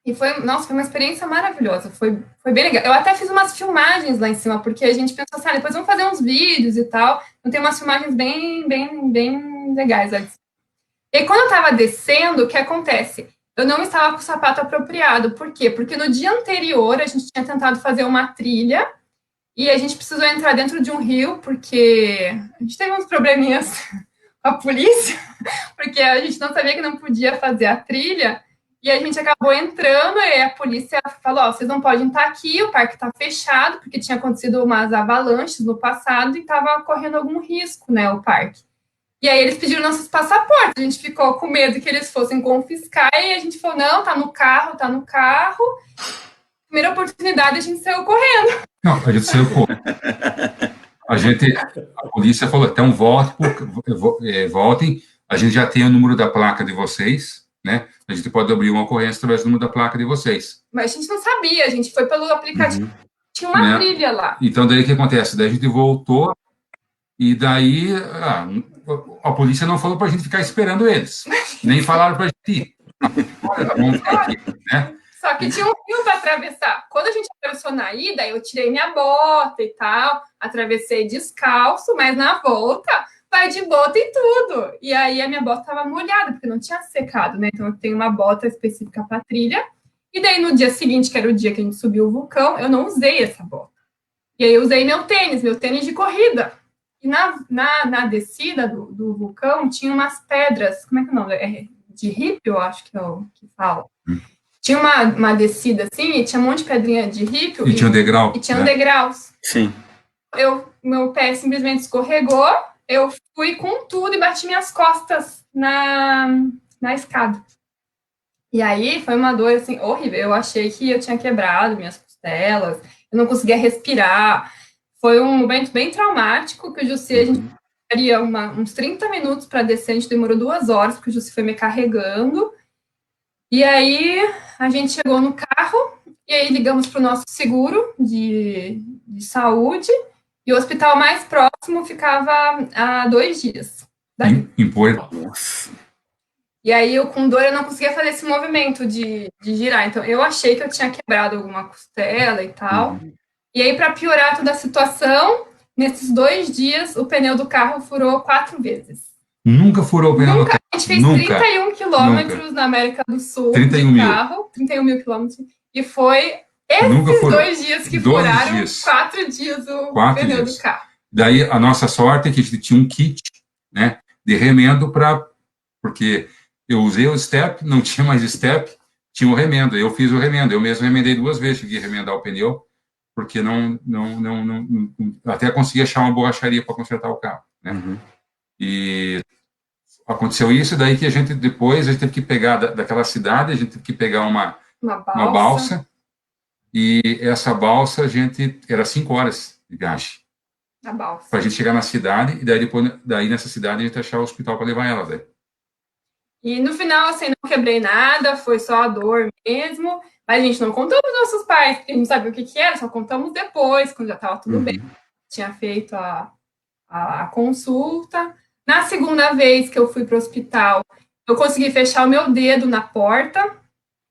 e foi uma experiência maravilhosa, foi bem legal. Eu até fiz umas filmagens lá em cima, porque a gente pensou assim, depois vamos fazer uns vídeos e tal. Então, tem umas filmagens bem legais lá. E aí, quando eu tava descendo, o que acontece? Eu não estava com o sapato apropriado. Por quê? Porque no dia anterior, a gente tinha tentado fazer uma trilha e a gente precisou entrar dentro de um rio, porque a gente teve uns probleminhas a polícia, porque a gente não sabia que não podia fazer a trilha, e a gente acabou entrando, e a polícia falou, vocês não podem estar aqui, o parque está fechado, porque tinha acontecido umas avalanches no passado, e estava correndo algum risco, né, o parque. E aí eles pediram nossos passaportes, a gente ficou com medo que eles fossem confiscar, e a gente falou, não, tá no carro. Primeira oportunidade, a gente saiu correndo. Não, a gente saiu correndo. A polícia falou, então voltem, a gente já tem o número da placa de vocês, né? A gente pode abrir uma ocorrência através do número da placa de vocês. Mas a gente não sabia, a gente foi pelo aplicativo, tinha uma trilha lá. Então, daí o que acontece? Daí a gente voltou, e daí a polícia não falou para a gente ficar esperando eles, nem falaram para a gente ir. Vamos ficar aqui, né? Só que tinha um rio para atravessar. Quando a gente atravessou na ida, eu tirei minha bota e tal, atravessei descalço, mas na volta, vai de bota e tudo. E aí a minha bota estava molhada, porque não tinha secado, né? Então eu tenho uma bota específica para trilha. E daí no dia seguinte, que era o dia que a gente subiu o vulcão, eu não usei essa bota. E aí eu usei meu tênis de corrida. E na descida do vulcão tinha umas pedras, como é que é o nome? De hippie, eu acho que é o que fala. Tinha uma descida assim, e tinha um monte de pedrinha de rico. E tinha um degrau. E tinha degraus. Sim. meu pé simplesmente escorregou, eu fui com tudo e bati minhas costas na escada. E aí foi uma dor, assim, horrível. Eu achei que eu tinha quebrado minhas costelas, eu não conseguia respirar. Foi um momento bem traumático, que o Jussi, a gente daria uns 30 minutos para descer, a gente demorou 2 horas, porque o Jussi foi me carregando. E aí a gente chegou no carro, e aí ligamos para o nosso seguro de saúde, e o hospital mais próximo ficava a 2 dias. Em Porto. E aí, com dor, eu não conseguia fazer esse movimento de girar. Então, eu achei que eu tinha quebrado alguma costela e tal. E aí, para piorar toda a situação, nesses 2 dias, o pneu do carro furou 4 vezes. Nunca furou o pneu do carro. A gente fez 31 quilômetros na América do Sul 31 de carro. 31 mil quilômetros. E foi esses 2 dias que furaram 4 dias o pneu do carro. Daí, a nossa sorte é que a gente tinha um kit, né, de remendo porque eu usei o step, não tinha mais step, tinha o remendo. Eu fiz o remendo, eu mesmo remendei 2 vezes, tive que remendar o pneu, porque até consegui achar uma borracharia para consertar o carro, né? E aconteceu isso, daí que a gente teve que pegar daquela cidade, a gente teve que pegar uma balsa, e essa balsa, era 5 horas de viagem. Para a gente chegar na cidade, e daí nessa cidade a gente achar o hospital para levar ela, daí. E no final, assim, não quebrei nada, foi só a dor mesmo. Mas a gente não contou para os nossos pais, porque a gente não sabia o que era, só contamos depois, quando já estava tudo bem. Tinha feito a consulta. Na segunda vez que eu fui para o hospital, eu consegui fechar o meu dedo na porta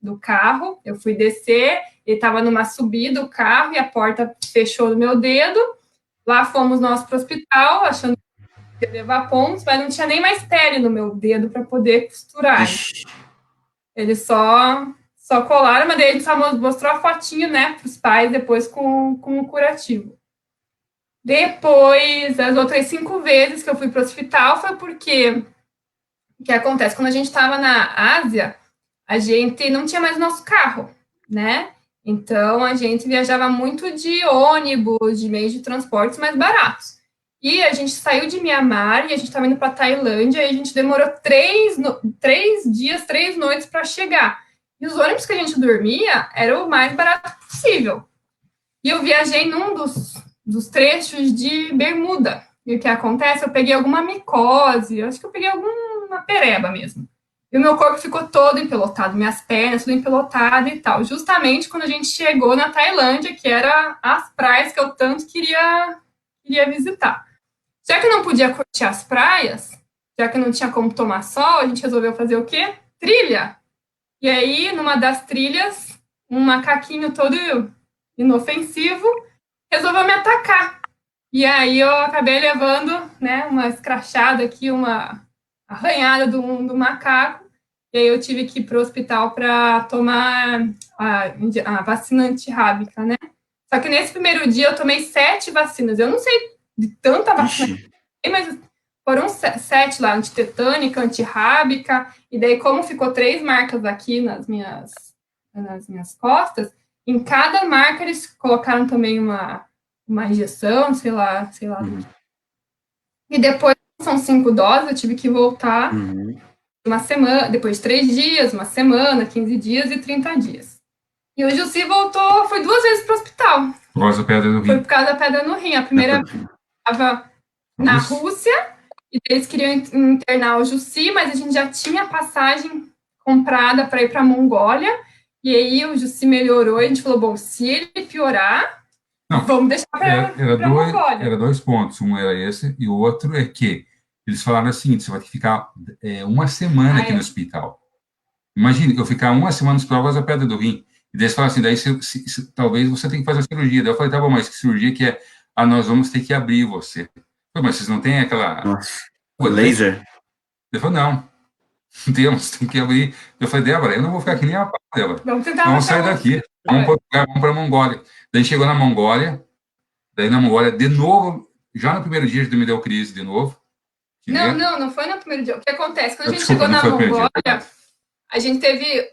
do carro. Eu fui descer, ele estava numa subida, o carro, e a porta fechou no meu dedo. Lá fomos nós para o hospital, achando que ia levar pontos, mas não tinha nem mais pele no meu dedo para poder costurar. Eles só colaram, mas daí a gente só mostrou a fotinho, né, para os pais, depois com o curativo. Depois, as outras 5 vezes que eu fui para o hospital foi porque o que acontece? Quando a gente estava na Ásia, a gente não tinha mais o nosso carro, né? Então, a gente viajava muito de ônibus, de meios de transportes mais baratos. E a gente saiu de Mianmar e a gente estava indo para Tailândia e a gente demorou 3 dias, 3 noites para chegar. E os ônibus que a gente dormia era o mais barato possível. E eu viajei num dos trechos de bermuda. E o que acontece? Eu peguei alguma micose, acho que eu peguei alguma pereba mesmo. E o meu corpo ficou todo empelotado, minhas pernas tudo empelotado e tal. Justamente quando a gente chegou na Tailândia, que era as praias que eu tanto queria visitar. Já que não podia curtir as praias, já que não tinha como tomar sol, a gente resolveu fazer o quê? Trilha. E aí, numa das trilhas, um macaquinho todo inofensivo resolveu me atacar. E aí eu acabei levando, né, uma escrachada aqui, uma arranhada do macaco. E aí eu tive que ir para o hospital para tomar a vacina antirrábica, né? Só que nesse primeiro dia eu tomei 7 vacinas. Eu não sei de tanta vacina, mas foram 7 lá, antitetânica, antirrábica. E daí, como ficou 3 marcas aqui nas minhas costas, em cada marca eles colocaram também uma injeção, sei lá. E depois, são 5 doses, eu tive que voltar uma semana, depois de 3 dias, uma semana, 15 dias e 30 dias. E o Jussi voltou, foi 2 vezes para o hospital. Por causa da pedra no rim. Foi por causa da pedra no rim. A primeira estava na Rússia, e eles queriam internar o Jussi, mas a gente já tinha passagem comprada para ir para a Mongólia. E aí o Jussi melhorou e a gente falou, bom, se ele piorar, vamos deixar para a Mongólia. Era 2 pontos, um era esse, e o outro é que eles falaram assim, você vai ter que ficar 1 semana aqui no hospital. Imagine, eu ficar 1 semana nos hospital por causa da pedra do rim. E daí eles falaram assim, daí talvez você tenha que fazer a cirurgia. Daí eu falei, tá bom, mas que cirurgia que é? Nós vamos ter que abrir você. Mas vocês não têm aquela... laser? Ele falou, não temos, tem que abrir. Eu falei, Débora, eu não vou ficar aqui nem a pau, Débora. Vamos sair daqui, vamos para a Mongólia. Daí chegou na Mongólia, de novo, já no primeiro dia a gente me deu crise de novo. Não foi no primeiro dia. O que acontece? Quando a gente chegou na Mongólia, a gente teve...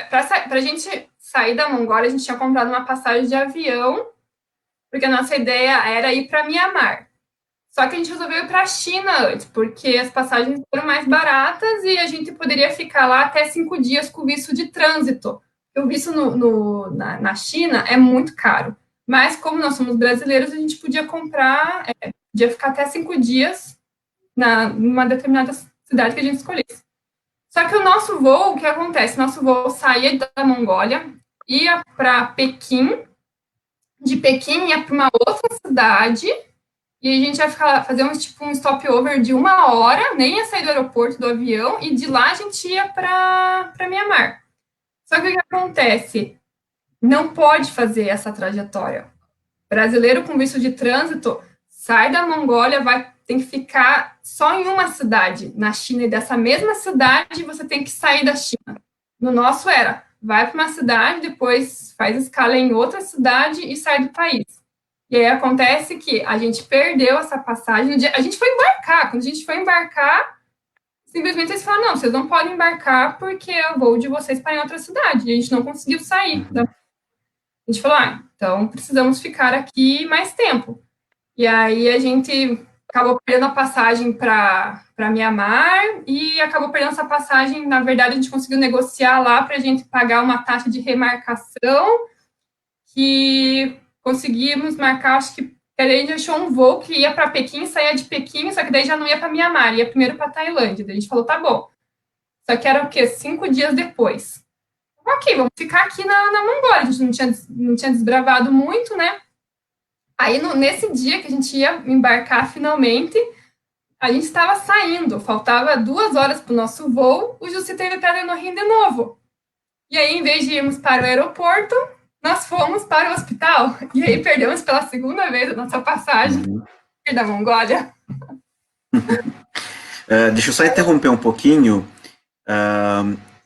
Para a gente sair da Mongólia, a gente tinha comprado uma passagem de avião porque a nossa ideia era ir para Mianmar. Só que a gente resolveu ir para a China antes, porque as passagens foram mais baratas e a gente poderia ficar lá até 5 dias com visto de trânsito. O visto na China é muito caro. Mas, como nós somos brasileiros, a gente podia comprar, podia ficar até 5 dias numa determinada cidade que a gente escolhesse. Só que o nosso voo, o que acontece? Nosso voo saía da Mongólia, ia para Pequim, de Pequim ia para uma outra cidade, e a gente ia fazer um stopover de 1 hora, nem ia sair do aeroporto do avião, e de lá a gente ia para Mianmar. Só que o que acontece? Não pode fazer essa trajetória. Brasileiro com visto de trânsito sai da Mongólia, tem que ficar só em uma cidade na China, e dessa mesma cidade você tem que sair da China. No nosso vai para uma cidade, depois faz escala em outra cidade e sai do país. E aí acontece que a gente perdeu essa passagem. A gente foi embarcar. Quando a gente foi embarcar, simplesmente eles falaram, não, vocês não podem embarcar porque o voo de vocês para em outra cidade. E a gente não conseguiu sair. A gente falou, então precisamos ficar aqui mais tempo. E aí a gente acabou perdendo a passagem para Mianmar e acabou perdendo essa passagem. Na verdade, a gente conseguiu negociar lá para a gente pagar uma taxa de remarcação, que conseguimos marcar, acho que a gente achou um voo que ia para Pequim, saía de Pequim, só que daí já não ia para Mianmar, ia primeiro para Tailândia. Daí a gente falou, tá bom. Só que era o quê? 5 dias depois. Ok, vamos ficar aqui na Mongólia. A gente não tinha desbravado muito, né? Aí, nesse dia que a gente ia embarcar finalmente, a gente estava saindo, faltava 2 horas para o nosso voo, o Jussi teve pedra no rim de novo. E aí, em vez de irmos para o aeroporto, nós fomos para o hospital. E aí, perdemos pela segunda vez a nossa passagem da Mongólia. Deixa eu só interromper um pouquinho.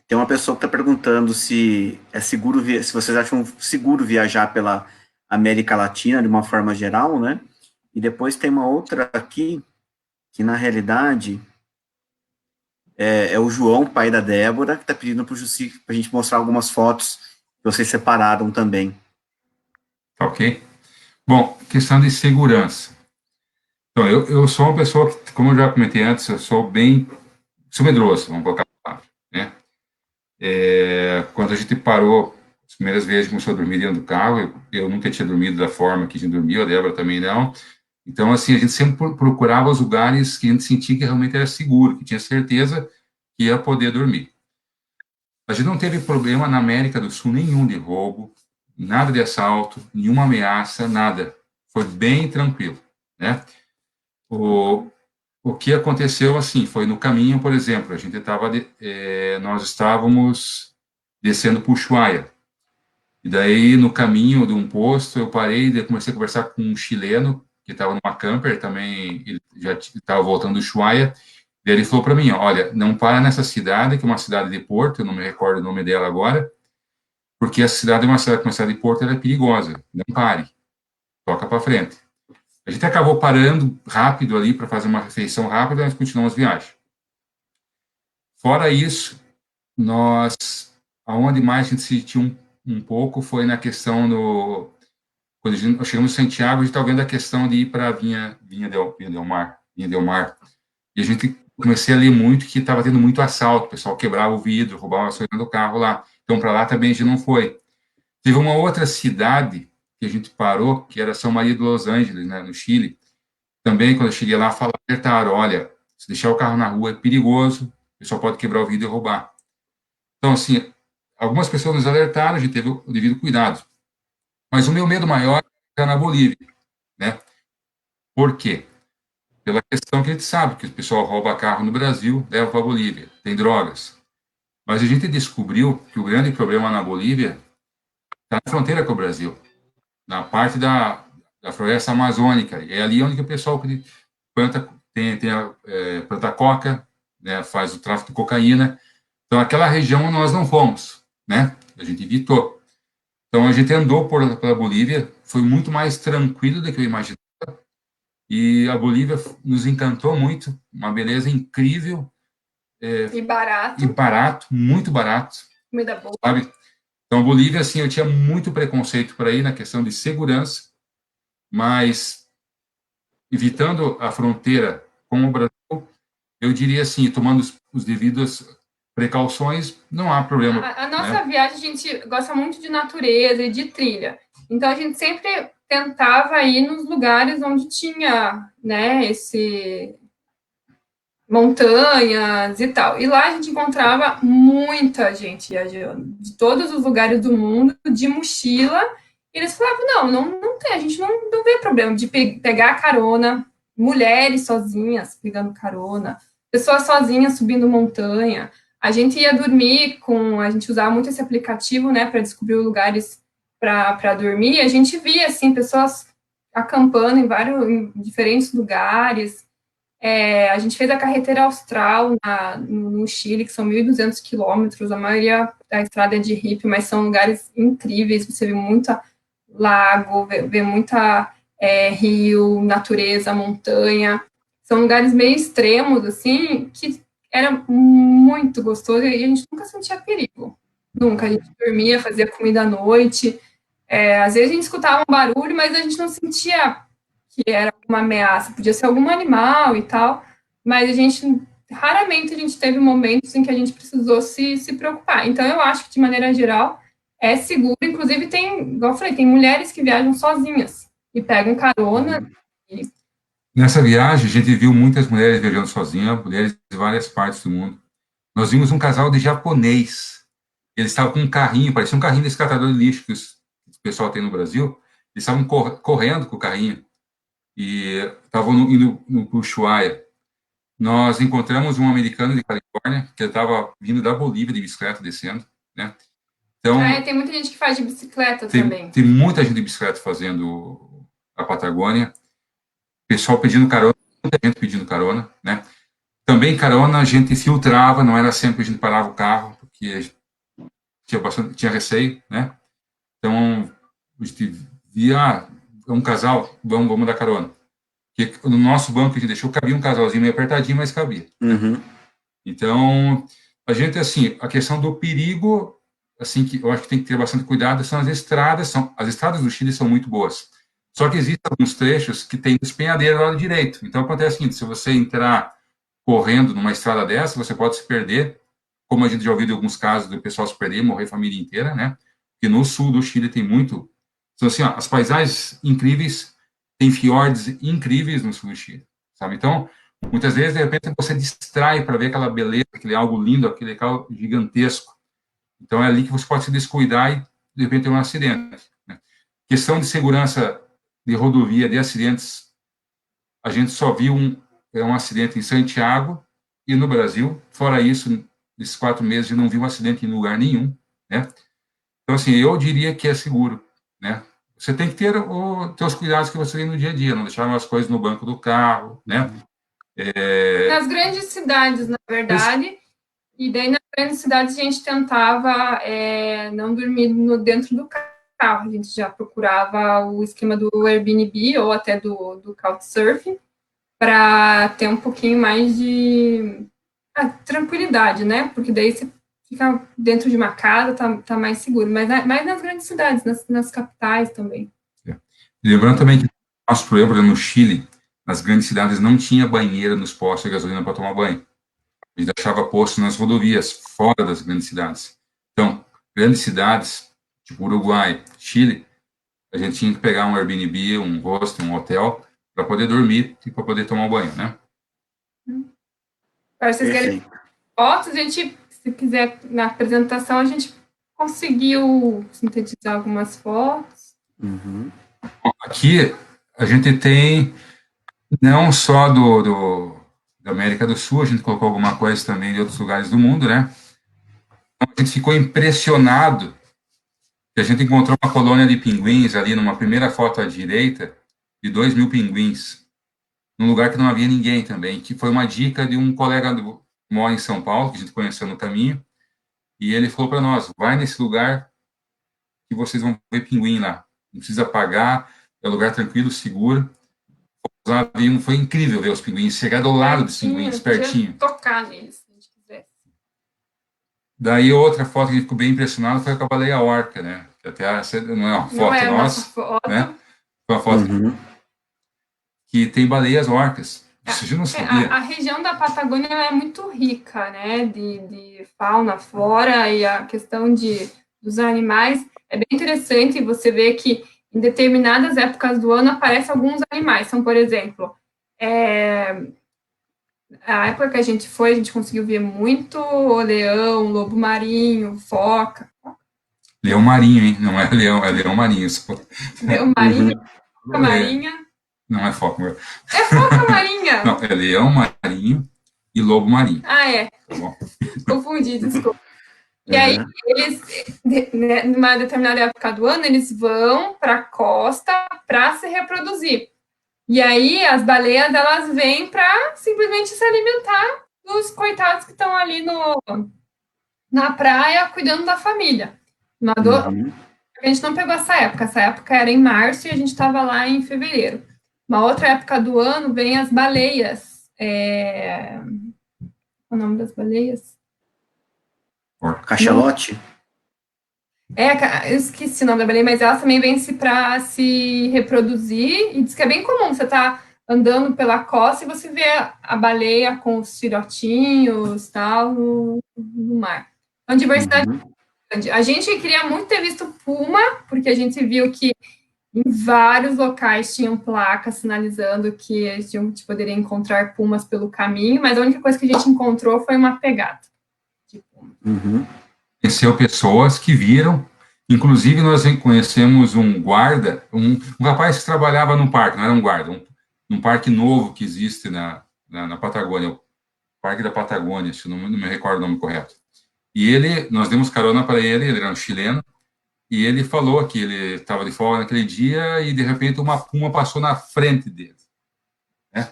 Tem uma pessoa que está perguntando se é seguro, se vocês acham seguro viajar pela América Latina de uma forma geral, né? E depois tem uma outra aqui, que na realidade é o João, pai da Débora, que está pedindo para o Jussi para a gente mostrar algumas fotos que vocês separaram também. Ok. Bom, questão de segurança. Então, eu sou uma pessoa que, como eu já comentei antes, eu sou medroso, vamos colocar a palavra, né? Quando a gente parou, as primeiras vezes começou a dormir dentro do carro, eu nunca tinha dormido da forma que a gente dormiu, a Débora também não. Então, assim, a gente sempre procurava os lugares que a gente sentia que realmente era seguro, que tinha certeza que ia poder dormir. A gente não teve problema na América do Sul nenhum de roubo, nada de assalto, nenhuma ameaça, nada. Foi bem tranquilo, né? O que aconteceu, assim, foi no caminho, por exemplo, nós estávamos descendo para Ushuaia. E daí, no caminho de um posto, eu parei e comecei a conversar com um chileno, que estava numa camper também, ele já estava voltando do Ushuaia. E ele falou para mim, olha, não para nessa cidade, que é uma cidade de porto, eu não me recordo o nome dela agora, porque essa cidade é uma cidade de porto, ela é perigosa, não pare, toca para frente. A gente acabou parando rápido ali para fazer uma refeição rápida, mas continuamos a viagem. Fora isso, aonde mais a gente sentiu um pouco foi na questão quando nós chegamos em Santiago, a gente estava vendo a questão de ir para Vinha del Mar. E a gente comecei a ler muito que estava tendo muito assalto, o pessoal quebrava o vidro, roubava as coisas do carro lá. Então, para lá também a gente não foi. Teve uma outra cidade que a gente parou, que era São Maria de Los Angeles, né, no Chile. Também, quando eu cheguei lá, alertaram, olha, se deixar o carro na rua é perigoso, o pessoal pode quebrar o vidro e roubar. Então, assim, algumas pessoas nos alertaram, a gente teve o devido cuidado. Mas o meu medo maior era na Bolívia, né? Por quê? Pela questão que a gente sabe, que o pessoal rouba carro no Brasil, leva para a Bolívia, tem drogas. Mas a gente descobriu que o grande problema na Bolívia está na fronteira com o Brasil, na parte da floresta amazônica. É ali onde o pessoal planta, planta coca, né, faz o tráfico de cocaína. Então, aquela região nós não fomos, né? A gente evitou. Então, a gente andou pela Bolívia, foi muito mais tranquilo do que eu imaginava. E a Bolívia nos encantou muito, uma beleza incrível. E barato. E barato, muito barato. Comida boa. Sabe? Então, a Bolívia, assim, eu tinha muito preconceito por aí na questão de segurança. mas evitando a fronteira com o Brasil, eu diria assim, tomando os devidos precauções, não há problema. A nossa viagem, a gente gosta muito de natureza e de trilha. Então, a gente sempre tentava ir nos lugares onde tinha, né, montanhas e tal. E lá a gente encontrava muita gente viajando, de todos os lugares do mundo, de mochila. E eles falavam, não tem, a gente não vê problema de pegar carona, mulheres sozinhas pegando carona, pessoas sozinhas subindo montanha. A gente ia dormir a gente usava muito esse aplicativo, né, para descobrir lugares para dormir. E a gente via, assim, pessoas acampando em diferentes lugares. A gente fez a carretera austral no Chile, que são 1.200 quilômetros, a maioria da estrada é de hippie, mas são lugares incríveis, você vê muita lago, vê muita rio, natureza, montanha, são lugares meio extremos, assim, que era muito gostoso e a gente nunca sentia perigo, nunca, a gente dormia, fazia comida à noite, às vezes a gente escutava um barulho, mas a gente não sentia que era uma ameaça, podia ser algum animal e tal, mas raramente a gente teve momentos em que a gente precisou se preocupar. Então, eu acho que, de maneira geral, é seguro. Inclusive, igual eu falei, tem mulheres que viajam sozinhas e pegam carona. Nessa viagem, a gente viu muitas mulheres viajando sozinhas, mulheres de várias partes do mundo. Nós vimos um casal de japonês. Eles estavam com um carrinho, parecia um carrinho desse catador de lixo que o pessoal tem no Brasil. Eles estavam correndo com o carrinho e estavam indo no Ushuaia. Nós encontramos um americano de Califórnia que estava vindo da Bolívia de bicicleta, descendo, né? Então, tem muita gente que faz de bicicleta também. Tem muita gente de bicicleta fazendo a Patagônia. Pessoal pedindo carona, muita gente pedindo carona, né? Também carona a gente filtrava, não era sempre a gente parava o carro, porque tinha receio, né? Então, a gente via um casal, vamos dar carona. Porque no nosso banco que a gente deixou, cabia um casalzinho meio apertadinho, mas cabia. Uhum. Então, a gente, assim, a questão do perigo, assim, que eu acho que tem que ter bastante cuidado, são as estradas. As estradas do Chile são muito boas. Só que existem alguns trechos que tem despenhadeiro do lado direito. Então, acontece o seguinte, se você entrar correndo numa estrada dessa, você pode se perder, como a gente já ouviu de alguns casos do pessoal se perder, morrer a família inteira, né? Porque no sul do Chile tem muito... Então, assim, as paisagens incríveis, tem fiordes incríveis no sul do Chile, sabe? Então, muitas vezes, de repente, você distrai para ver aquela beleza, aquele algo lindo, aquele algo gigantesco. Então, é ali que você pode se descuidar e, de repente, ter um acidente. Né? Questão de segurança de rodovia, de acidentes, a gente só viu um acidente em Santiago e no Brasil. Fora isso, nesses 4 meses, eu não vi um acidente em lugar nenhum, né? Então, assim, eu diria que é seguro, né? Você tem que ter os cuidados que você tem no dia a dia, não deixar as coisas no banco do carro, né? Nas grandes cidades, na verdade, e daí nas grandes cidades a gente tentava não dormir dentro do carro, a gente já procurava o esquema do Airbnb ou até do Couchsurfing para ter um pouquinho mais de tranquilidade, né? Porque daí você fica dentro de uma casa, tá mais seguro, mas mais nas grandes cidades, nas capitais também. Lembrando também que nosso problema no Chile, nas grandes cidades, não tinha banheiro nos postos de gasolina para tomar banho. A gente achava posto nas rodovias, fora das grandes cidades. Então, grandes cidades, tipo Uruguai, Chile, a gente tinha que pegar um Airbnb, um hostel, um hotel, para poder dormir e para poder tomar um banho, né? Para vocês querem fotos, a gente, se quiser, na apresentação, a gente conseguiu sintetizar algumas fotos. Uhum. Aqui, a gente tem, não só da América do Sul, a gente colocou alguma coisa também de outros lugares do mundo, né? Então, a gente ficou impressionado que a gente encontrou uma colônia de pinguins ali, numa primeira foto à direita, de 2.000 pinguins, num lugar que não havia ninguém também, que foi uma dica de um colega que mora em São Paulo, que a gente conheceu no caminho, e ele falou para nós, vai nesse lugar que vocês vão ver pinguim lá, não precisa pagar, é um lugar tranquilo, seguro. Foi incrível ver os pinguins, chegar do lado dos pinguins, pertinho. Tocar neles, se a gente quisesse. Daí outra foto que a gente ficou bem impressionado foi com a baleia orca, né? Que até não é uma foto nossa, né? com a foto Uhum. que tem baleias orcas. Isso eu não sabia. A região da Patagônia é muito rica, né, de fauna, flora, e a questão dos animais é bem interessante. Você vê que em determinadas épocas do ano aparecem alguns animais. São, por exemplo, a época que a gente foi, a gente conseguiu ver muito leão, lobo marinho, foca. Leão marinho, hein? Não é leão, é leão marinho. Leão marinho, foca É, marinha. não é foca. É foca marinha! Não, é leão marinho e lobo marinho. Ah, é. Tá bom? Confundi, desculpa. E aí, eles, numa determinada época do ano, eles vão para a costa para se reproduzir. E aí, as baleias, elas vêm para simplesmente se alimentar dos coitados que estão ali na praia, cuidando da família. A gente não pegou essa época era em março e a gente estava lá em fevereiro. Uma outra época do ano, vem as baleias. O nome das baleias? Cachalote? Eu esqueci o nome da baleia, mas elas também vêm para se reproduzir, e diz que é bem comum, você tá andando pela costa e você vê a baleia com os filhotinhos, tal, no mar. Então, diversidade grande. A gente queria muito ter visto puma, porque a gente viu que em vários locais tinham placas sinalizando que a gente poderia encontrar pumas pelo caminho, mas a única coisa que a gente encontrou foi uma pegada de puma. Conheceu pessoas que viram, inclusive nós conhecemos um guarda, um rapaz que trabalhava num parque, não era um guarda, um parque novo que existe na Patagônia, o Parque da Patagônia, se não me recordo o nome correto. E nós demos carona para ele era um chileno, e ele falou que ele estava de folga naquele dia e, de repente, uma puma passou na frente dele. Né?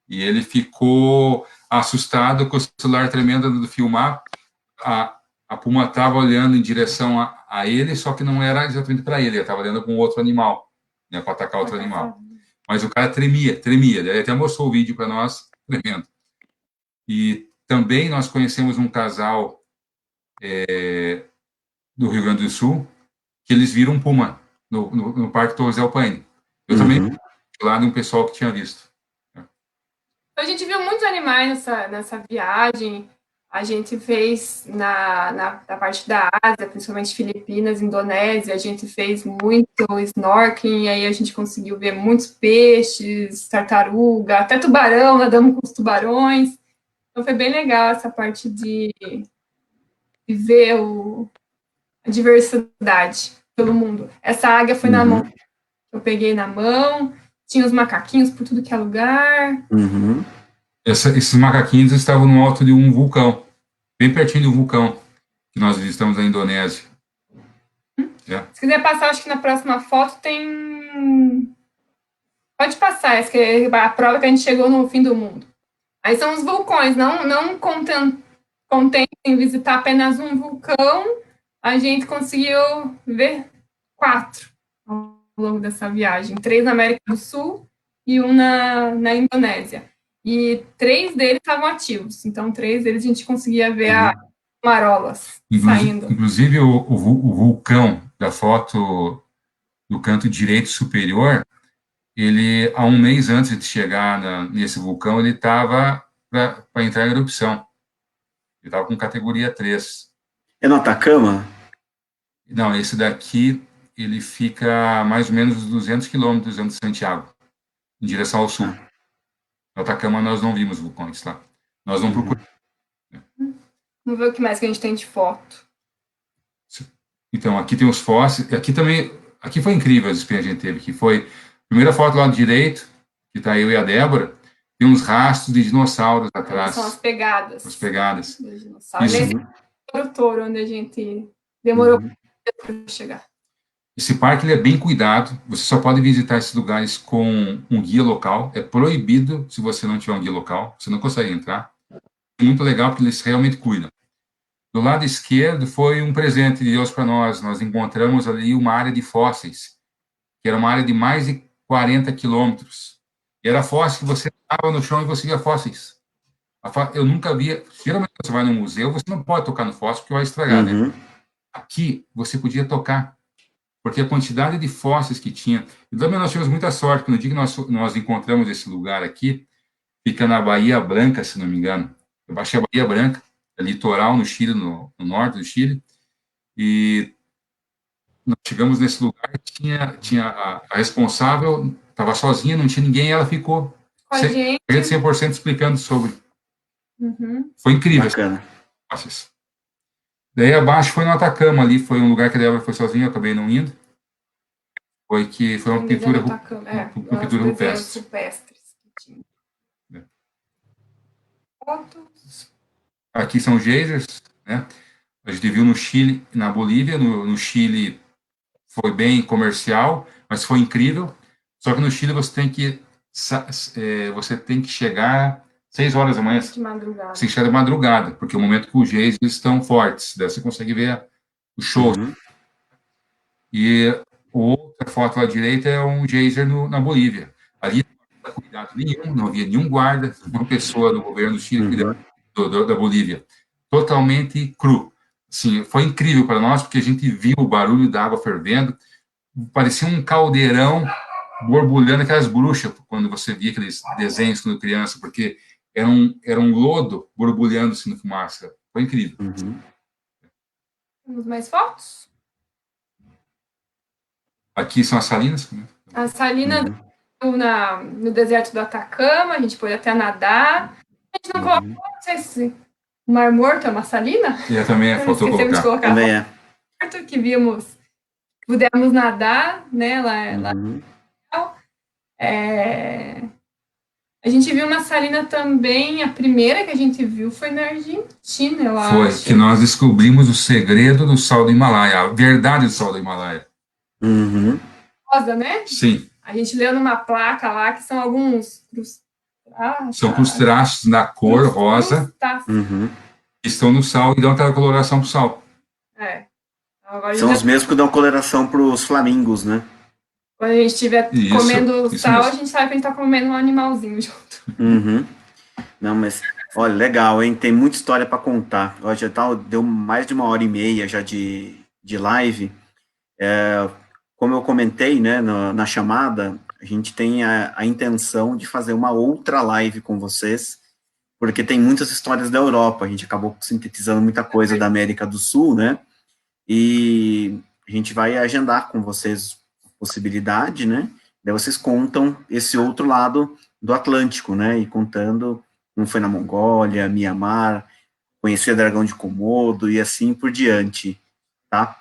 E ele ficou assustado com o celular tremendo de filmar. A puma estava olhando em direção a ele, só que não era exatamente para ele estava olhando com outro animal, né, para atacar outro animal. Mas o cara tremia. Ele até mostrou o vídeo para nós, tremendo. E também nós conhecemos um casal do Rio Grande do Sul, que eles viram um puma no Parque Torres del Paine. Eu também fui lá de um pessoal que tinha visto. A gente viu muitos animais nessa viagem. A gente fez na parte da Ásia, principalmente Filipinas, Indonésia, a gente fez muito snorkeling, aí a gente conseguiu ver muitos peixes, tartaruga, até tubarão, nadamos com os tubarões. Então foi bem legal essa parte de ver a diversidade pelo mundo. Essa águia foi na mão, eu peguei na mão, tinha os macaquinhos por tudo que é lugar. Esses macaquinhos estavam no alto de um vulcão, bem pertinho do vulcão que nós visitamos na Indonésia. Se quiser passar, acho que na próxima foto tem... Pode passar, essa que é a prova que a gente chegou no fim do mundo. Aí são os vulcões, não contente em visitar apenas um vulcão, a gente conseguiu ver 4 ao longo dessa viagem. 3 na América do Sul e um na Indonésia. E 3 deles estavam ativos. Então, 3 deles a gente conseguia ver as marolas saindo. Inclusive, o vulcão da foto do canto direito superior, ele, há um mês antes de chegar nesse vulcão, ele estava para entrar em erupção. Ele estava com categoria 3. É no Atacama? Não, esse daqui, ele fica a mais ou menos 200 quilômetros de Santiago, em direção ao sul. No Atacama, nós não vimos vulcões lá. Nós não procuramos. Vamos ver o que mais que a gente tem de foto. Então, aqui tem os fósseis. Aqui também, aqui foi incrível as experiências que a gente teve. Que foi a primeira foto lá do direito, que está eu e a Débora, tem uns rastros de dinossauros atrás. São as pegadas. As pegadas. Dos dinossauros. Nesse touro, onde a gente demorou para chegar. Esse parque ele é bem cuidado. Você só pode visitar esses lugares com um guia local. É proibido se você não tiver um guia local. Você não consegue entrar. É muito legal porque eles realmente cuidam. Do lado esquerdo foi um presente de Deus para nós. Nós encontramos ali uma área de fósseis, que era uma área de mais de 40 quilômetros. E era fósseis que você estava no chão e você via fósseis. Eu nunca via... Geralmente, você vai no museu, você não pode tocar no fóssil porque vai estragar, né? Aqui, você podia tocar. porque a quantidade de fósseis que tinha... E também nós tivemos muita sorte, porque no dia que nós encontramos esse lugar aqui, fica na Bahia Branca, se não me engano. Eu baixei a Bahia Branca, é litoral no Chile, no norte do Chile, e nós chegamos nesse lugar, tinha a responsável, estava sozinha, não tinha ninguém, e ela ficou Com a gente. 100% explicando sobre. Uhum. Foi incrível. Bacana. Daí abaixo foi no Atacama, ali foi um lugar que a Débora foi sozinha, eu acabei não indo. Foi uma pintura, pintura rupestre. Fotos. Aqui são geysers, né? A gente viu no Chile e na Bolívia. No Chile foi bem comercial, mas foi incrível. Só que no Chile você tem que chegar 6 horas da manhã. De madrugada. Você tem que chegar de madrugada, porque é o momento que os geysers estão fortes. Daí você consegue ver o show. Uhum. E outra foto à direita é um geyser na Bolívia. Ali não havia cuidado nenhum, não havia nenhum guarda, uma pessoa do governo do Chile cuidando da Bolívia. Totalmente cru. Assim, foi incrível para nós, porque a gente viu o barulho da água fervendo, parecia um caldeirão borbulhando, aquelas bruxas, quando você via aqueles desenhos quando criança, porque era um lodo borbulhando assim na fumaça. Foi incrível. Uhum. Temos mais fotos? Aqui são as salinas. A salina no deserto do Atacama, a gente pôde até nadar. A gente não colocou, não sei se o Mar Morto é uma salina? E também faltou Esquecemos de colocar Também a foto que vimos, pudemos nadar, né, lá. A gente viu uma salina também, a primeira que a gente viu foi na Argentina, eu acho. Foi, que nós descobrimos o segredo do sal do Himalaia, a verdade do sal do Himalaia. Uhum. Rosa, né? Sim. A gente leu numa placa lá que são alguns são crustáceos da cor rosa, que estão no sal e dão aquela coloração pro sal. São os mesmos que dão coloração para os flamingos, né? Quando a gente estiver comendo sal, mesmo. a gente sabe que a gente está comendo um animalzinho junto. Uhum. Não, mas, olha, legal, hein? Tem muita história para contar. Ó, já deu mais de 1h30 já de live. Como eu comentei, né, na chamada, a gente tem a intenção de fazer uma outra live com vocês, porque tem muitas histórias da Europa. A gente acabou sintetizando muita coisa da América do Sul, né? E a gente vai agendar com vocês possibilidade, né? Daí vocês contam esse outro lado do Atlântico, né? E contando como foi na Mongólia, Mianmar, conhecer Dragão de Komodo e assim por diante, tá?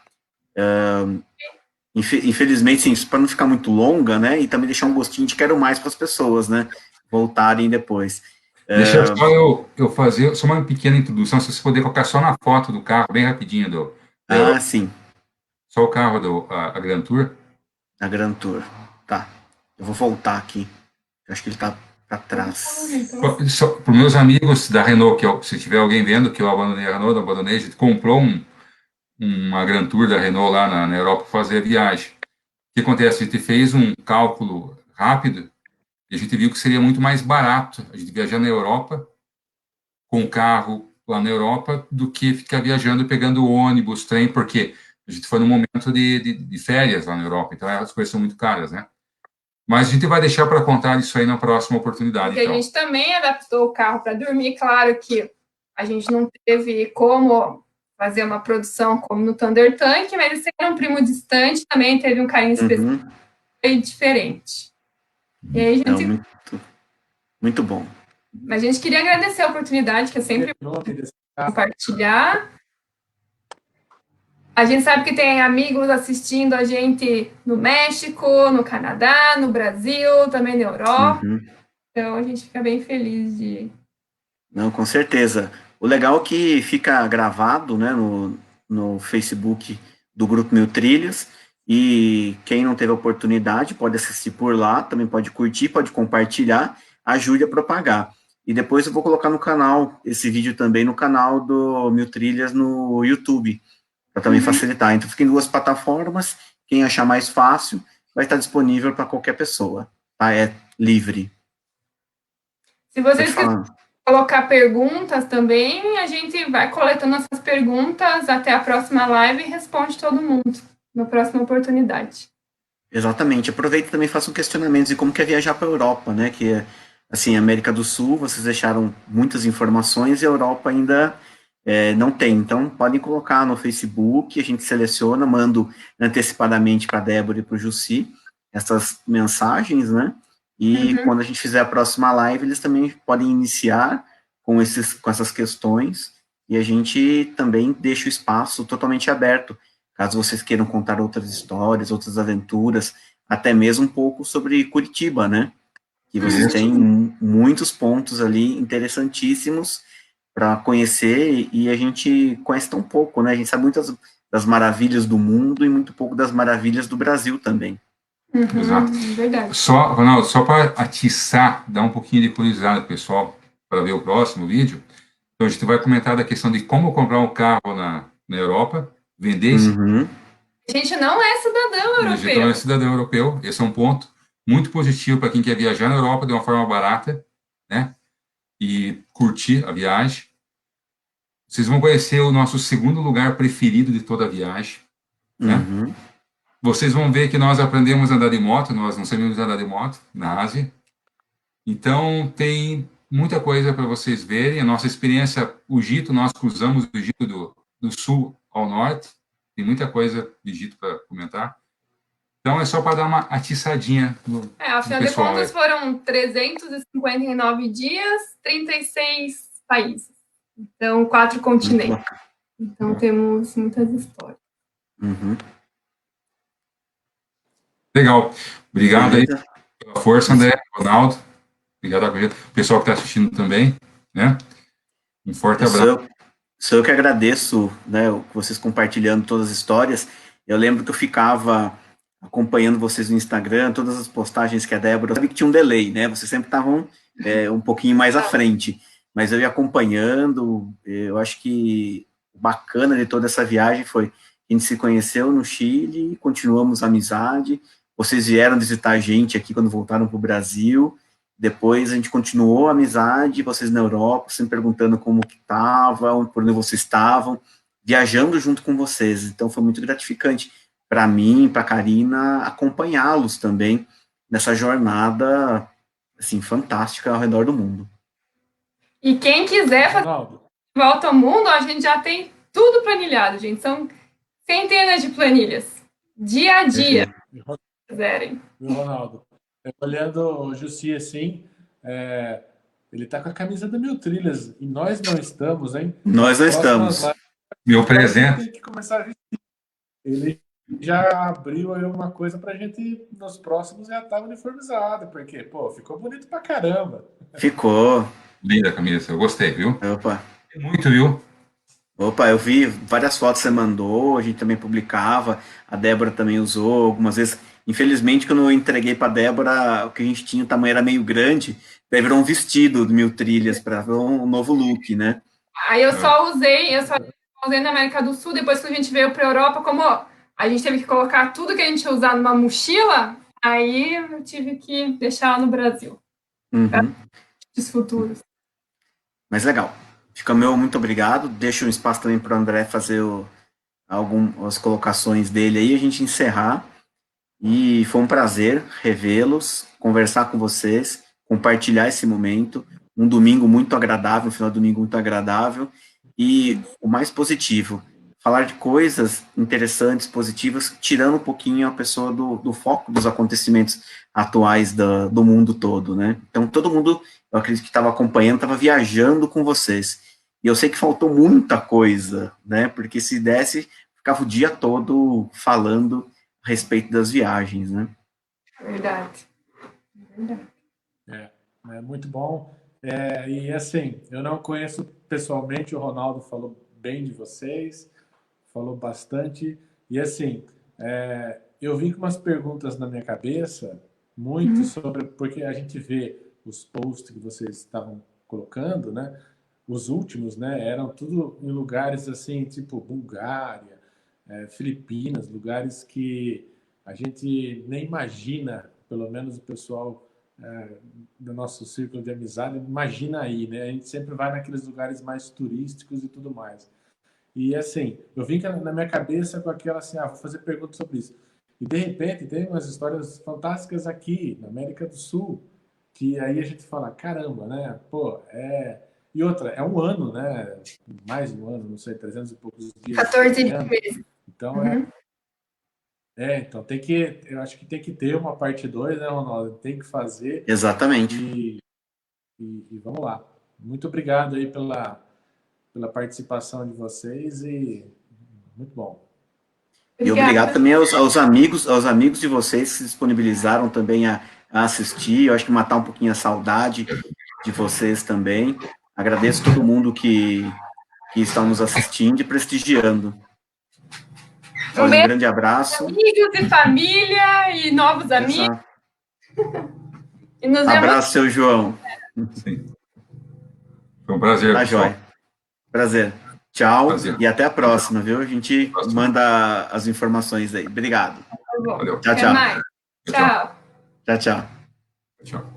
Infelizmente, sim, para não ficar muito longa, né? E também deixar um gostinho de quero mais para as pessoas, né? Voltarem depois. Deixa só eu fazer só uma pequena introdução, se você puder colocar só na foto do carro, bem rapidinho. Sim. Só o carro a Grand Tour. A Grand Tour. Tá. Eu vou voltar aqui. Eu acho que ele tá para trás. Para os meus amigos da Renault, se tiver alguém vendo que eu abandonei a Renault, a gente comprou uma Grand Tour da Renault lá na Europa para fazer a viagem. O que acontece? A gente fez um cálculo rápido e a gente viu que seria muito mais barato a gente viajar na Europa com o carro lá na Europa do que ficar viajando pegando ônibus, trem, porque a gente foi num momento de férias lá na Europa, então as coisas são muito caras, né? Mas a gente vai deixar para contar isso aí na próxima oportunidade. Porque então. A gente também adaptou o carro para dormir, claro que a gente não teve como fazer uma produção como no Thunder Tank, mas ele era um primo distante, também teve um carinho especial e diferente. E aí a gente... muito bom. Mas a gente queria agradecer a oportunidade, que é sempre compartilhar. A gente sabe que tem amigos assistindo a gente no México, no Canadá, no Brasil, também na Europa. Então a gente fica bem feliz de... Não, com certeza. O legal é que fica gravado, né, no Facebook do Grupo Mil Trilhas, e quem não teve a oportunidade pode assistir por lá, também pode curtir, pode compartilhar, ajude a propagar. E depois eu vou colocar no canal, esse vídeo também no canal do Mil Trilhas no YouTube, para também facilitar. Então fica em 2 plataformas, quem achar mais fácil vai estar disponível para qualquer pessoa, tá? É livre. Se vocês quiserem colocar perguntas também, a gente vai coletando essas perguntas até a próxima live e responde todo mundo. na próxima oportunidade. Exatamente. Aproveita e também faça um questionamento de como que é viajar para a Europa, né? Que, assim, América do Sul, vocês deixaram muitas informações e a Europa ainda não tem. Então, podem colocar no Facebook, a gente seleciona, mando antecipadamente para a Débora e para o Jussi essas mensagens, né? E quando a gente fizer a próxima live, eles também podem iniciar com essas questões e a gente também deixa o espaço totalmente aberto, caso vocês queiram contar outras histórias, outras aventuras, até mesmo um pouco sobre Curitiba, né? Que vocês têm muitos pontos ali interessantíssimos para conhecer e a gente conhece tão pouco, né? A gente sabe muitas das maravilhas do mundo e muito pouco das maravilhas do Brasil também. Exato. Verdade. Só, Ronaldo, só para atiçar, dar um pouquinho de curiosidade pro pessoal para ver o próximo vídeo. Então, a gente vai comentar da questão de como comprar um carro na Europa, vender esse. A gente não é cidadão A gente não europeu. é cidadão europeu. Esse é um ponto muito positivo para quem quer viajar na Europa de uma forma barata, né? E curtir a viagem. Vocês vão conhecer o nosso segundo lugar preferido de toda a viagem, né? Vocês vão ver que nós aprendemos a andar de moto, nós não sabíamos andar de moto na Ásia. Então, tem muita coisa para vocês verem. A nossa experiência, o Egito, nós cruzamos o Egito do sul ao norte. Tem muita coisa do Egito para comentar. Então, é só para dar uma atiçadinha no Afinal de pessoal. contas, foram 359 dias, 36 países. Então, 4 continentes. Então, temos muitas histórias. Legal. Obrigado Beleza. aí pela força, André, Ronaldo. Obrigado ao pessoal que está assistindo também, né? Um forte abraço. Sou eu que agradeço, né, vocês compartilhando todas as histórias. Eu lembro que eu ficava acompanhando vocês no Instagram, todas as postagens que a Débora, sabe que tinha um delay, né? Vocês sempre estavam um pouquinho mais à frente, mas eu ia acompanhando. Eu acho que o bacana de toda essa viagem foi a gente se conheceu no Chile, continuamos a amizade. Vocês vieram visitar a gente aqui quando voltaram para o Brasil. Depois a gente continuou a amizade, vocês na Europa, sempre perguntando como que estavam, por onde vocês estavam, viajando junto com vocês. Então foi muito gratificante para mim, para a Karina, acompanhá-los também nessa jornada assim fantástica ao redor do mundo. E quem quiser fazer volta ao mundo, a gente já tem tudo planilhado, gente. São centenas de planilhas, dia a dia, se quiserem. Viu, Ronaldo? Olhando o Jussi assim, ele tá com a camisa da Mil Trilhas e nós não estamos, hein? Nós não estamos. Meu presente. Tem que começar a vestir. Ele já abriu aí uma coisa pra gente, nos próximos já estar uniformizado, porque, pô, ficou bonito pra caramba. Ficou. Linda a camisa, eu gostei, viu? Opa. Muito, viu? Opa, eu vi várias fotos que você mandou, a gente também publicava, a Débora também usou algumas vezes. Infelizmente, quando eu entreguei para a Débora, o que a gente tinha, o tamanho era meio grande, daí virou um vestido de 1000 trilhas para um novo look, né? Aí eu só usei na América do Sul, depois que a gente veio para a Europa, como a gente teve que colocar tudo que a gente ia usar numa mochila, aí eu tive que deixar lá no Brasil. Os futuros. Mas legal. Fica meu muito obrigado. Deixa um espaço também para o André fazer algumas colocações dele aí, a gente encerrar. E foi um prazer revê-los, conversar com vocês, compartilhar esse momento. Um domingo muito agradável, um final de domingo muito agradável. E o mais positivo, falar de coisas interessantes, positivas, tirando um pouquinho a pessoa do foco dos acontecimentos atuais do mundo todo, né? Então, todo mundo, eu acredito que estava acompanhando, estava viajando com vocês. E eu sei que faltou muita coisa, né? Porque se desse, ficava o dia todo falando a respeito das viagens, né? Verdade. É muito bom. E assim, eu não conheço pessoalmente, o Ronaldo falou bem de vocês, falou bastante. E assim, eu vim com umas perguntas na minha cabeça, muito sobre, porque a gente vê os posts que vocês estavam colocando, né? Os últimos, né? Eram tudo em lugares assim, tipo Bulgária, Filipinas, lugares que a gente nem imagina, pelo menos o pessoal do nosso círculo de amizade imagina aí, né? A gente sempre vai naqueles lugares mais turísticos e tudo mais. E assim, eu vim na minha cabeça com aquela assim, vou fazer perguntas sobre isso. E de repente tem umas histórias fantásticas aqui na América do Sul, que aí a gente fala, caramba, né? Pô, E outra, é um ano, né? Mais de um ano, não sei, 300 e poucos dias. 14 meses. Então, então eu acho que tem que ter uma parte 2, né, Ronaldo? Tem que fazer. Exatamente. E vamos lá. Muito obrigado aí pela participação de vocês e muito bom. E obrigado também aos amigos de vocês que se disponibilizaram também a assistir. Eu acho que matar um pouquinho a saudade de vocês também. Agradeço todo mundo que está nos assistindo e prestigiando. Um grande abraço. Amigos e família e novos amigos. E nos abraço, seu João. Sim. Foi um prazer, tá, pessoal. Joia. Prazer. Tchau. Prazer. E até a próxima, viu? A gente manda as informações aí. Obrigado. Tá bom. Valeu. Tchau, Até tchau. mais. Tchau. Tchau, tchau. Tchau.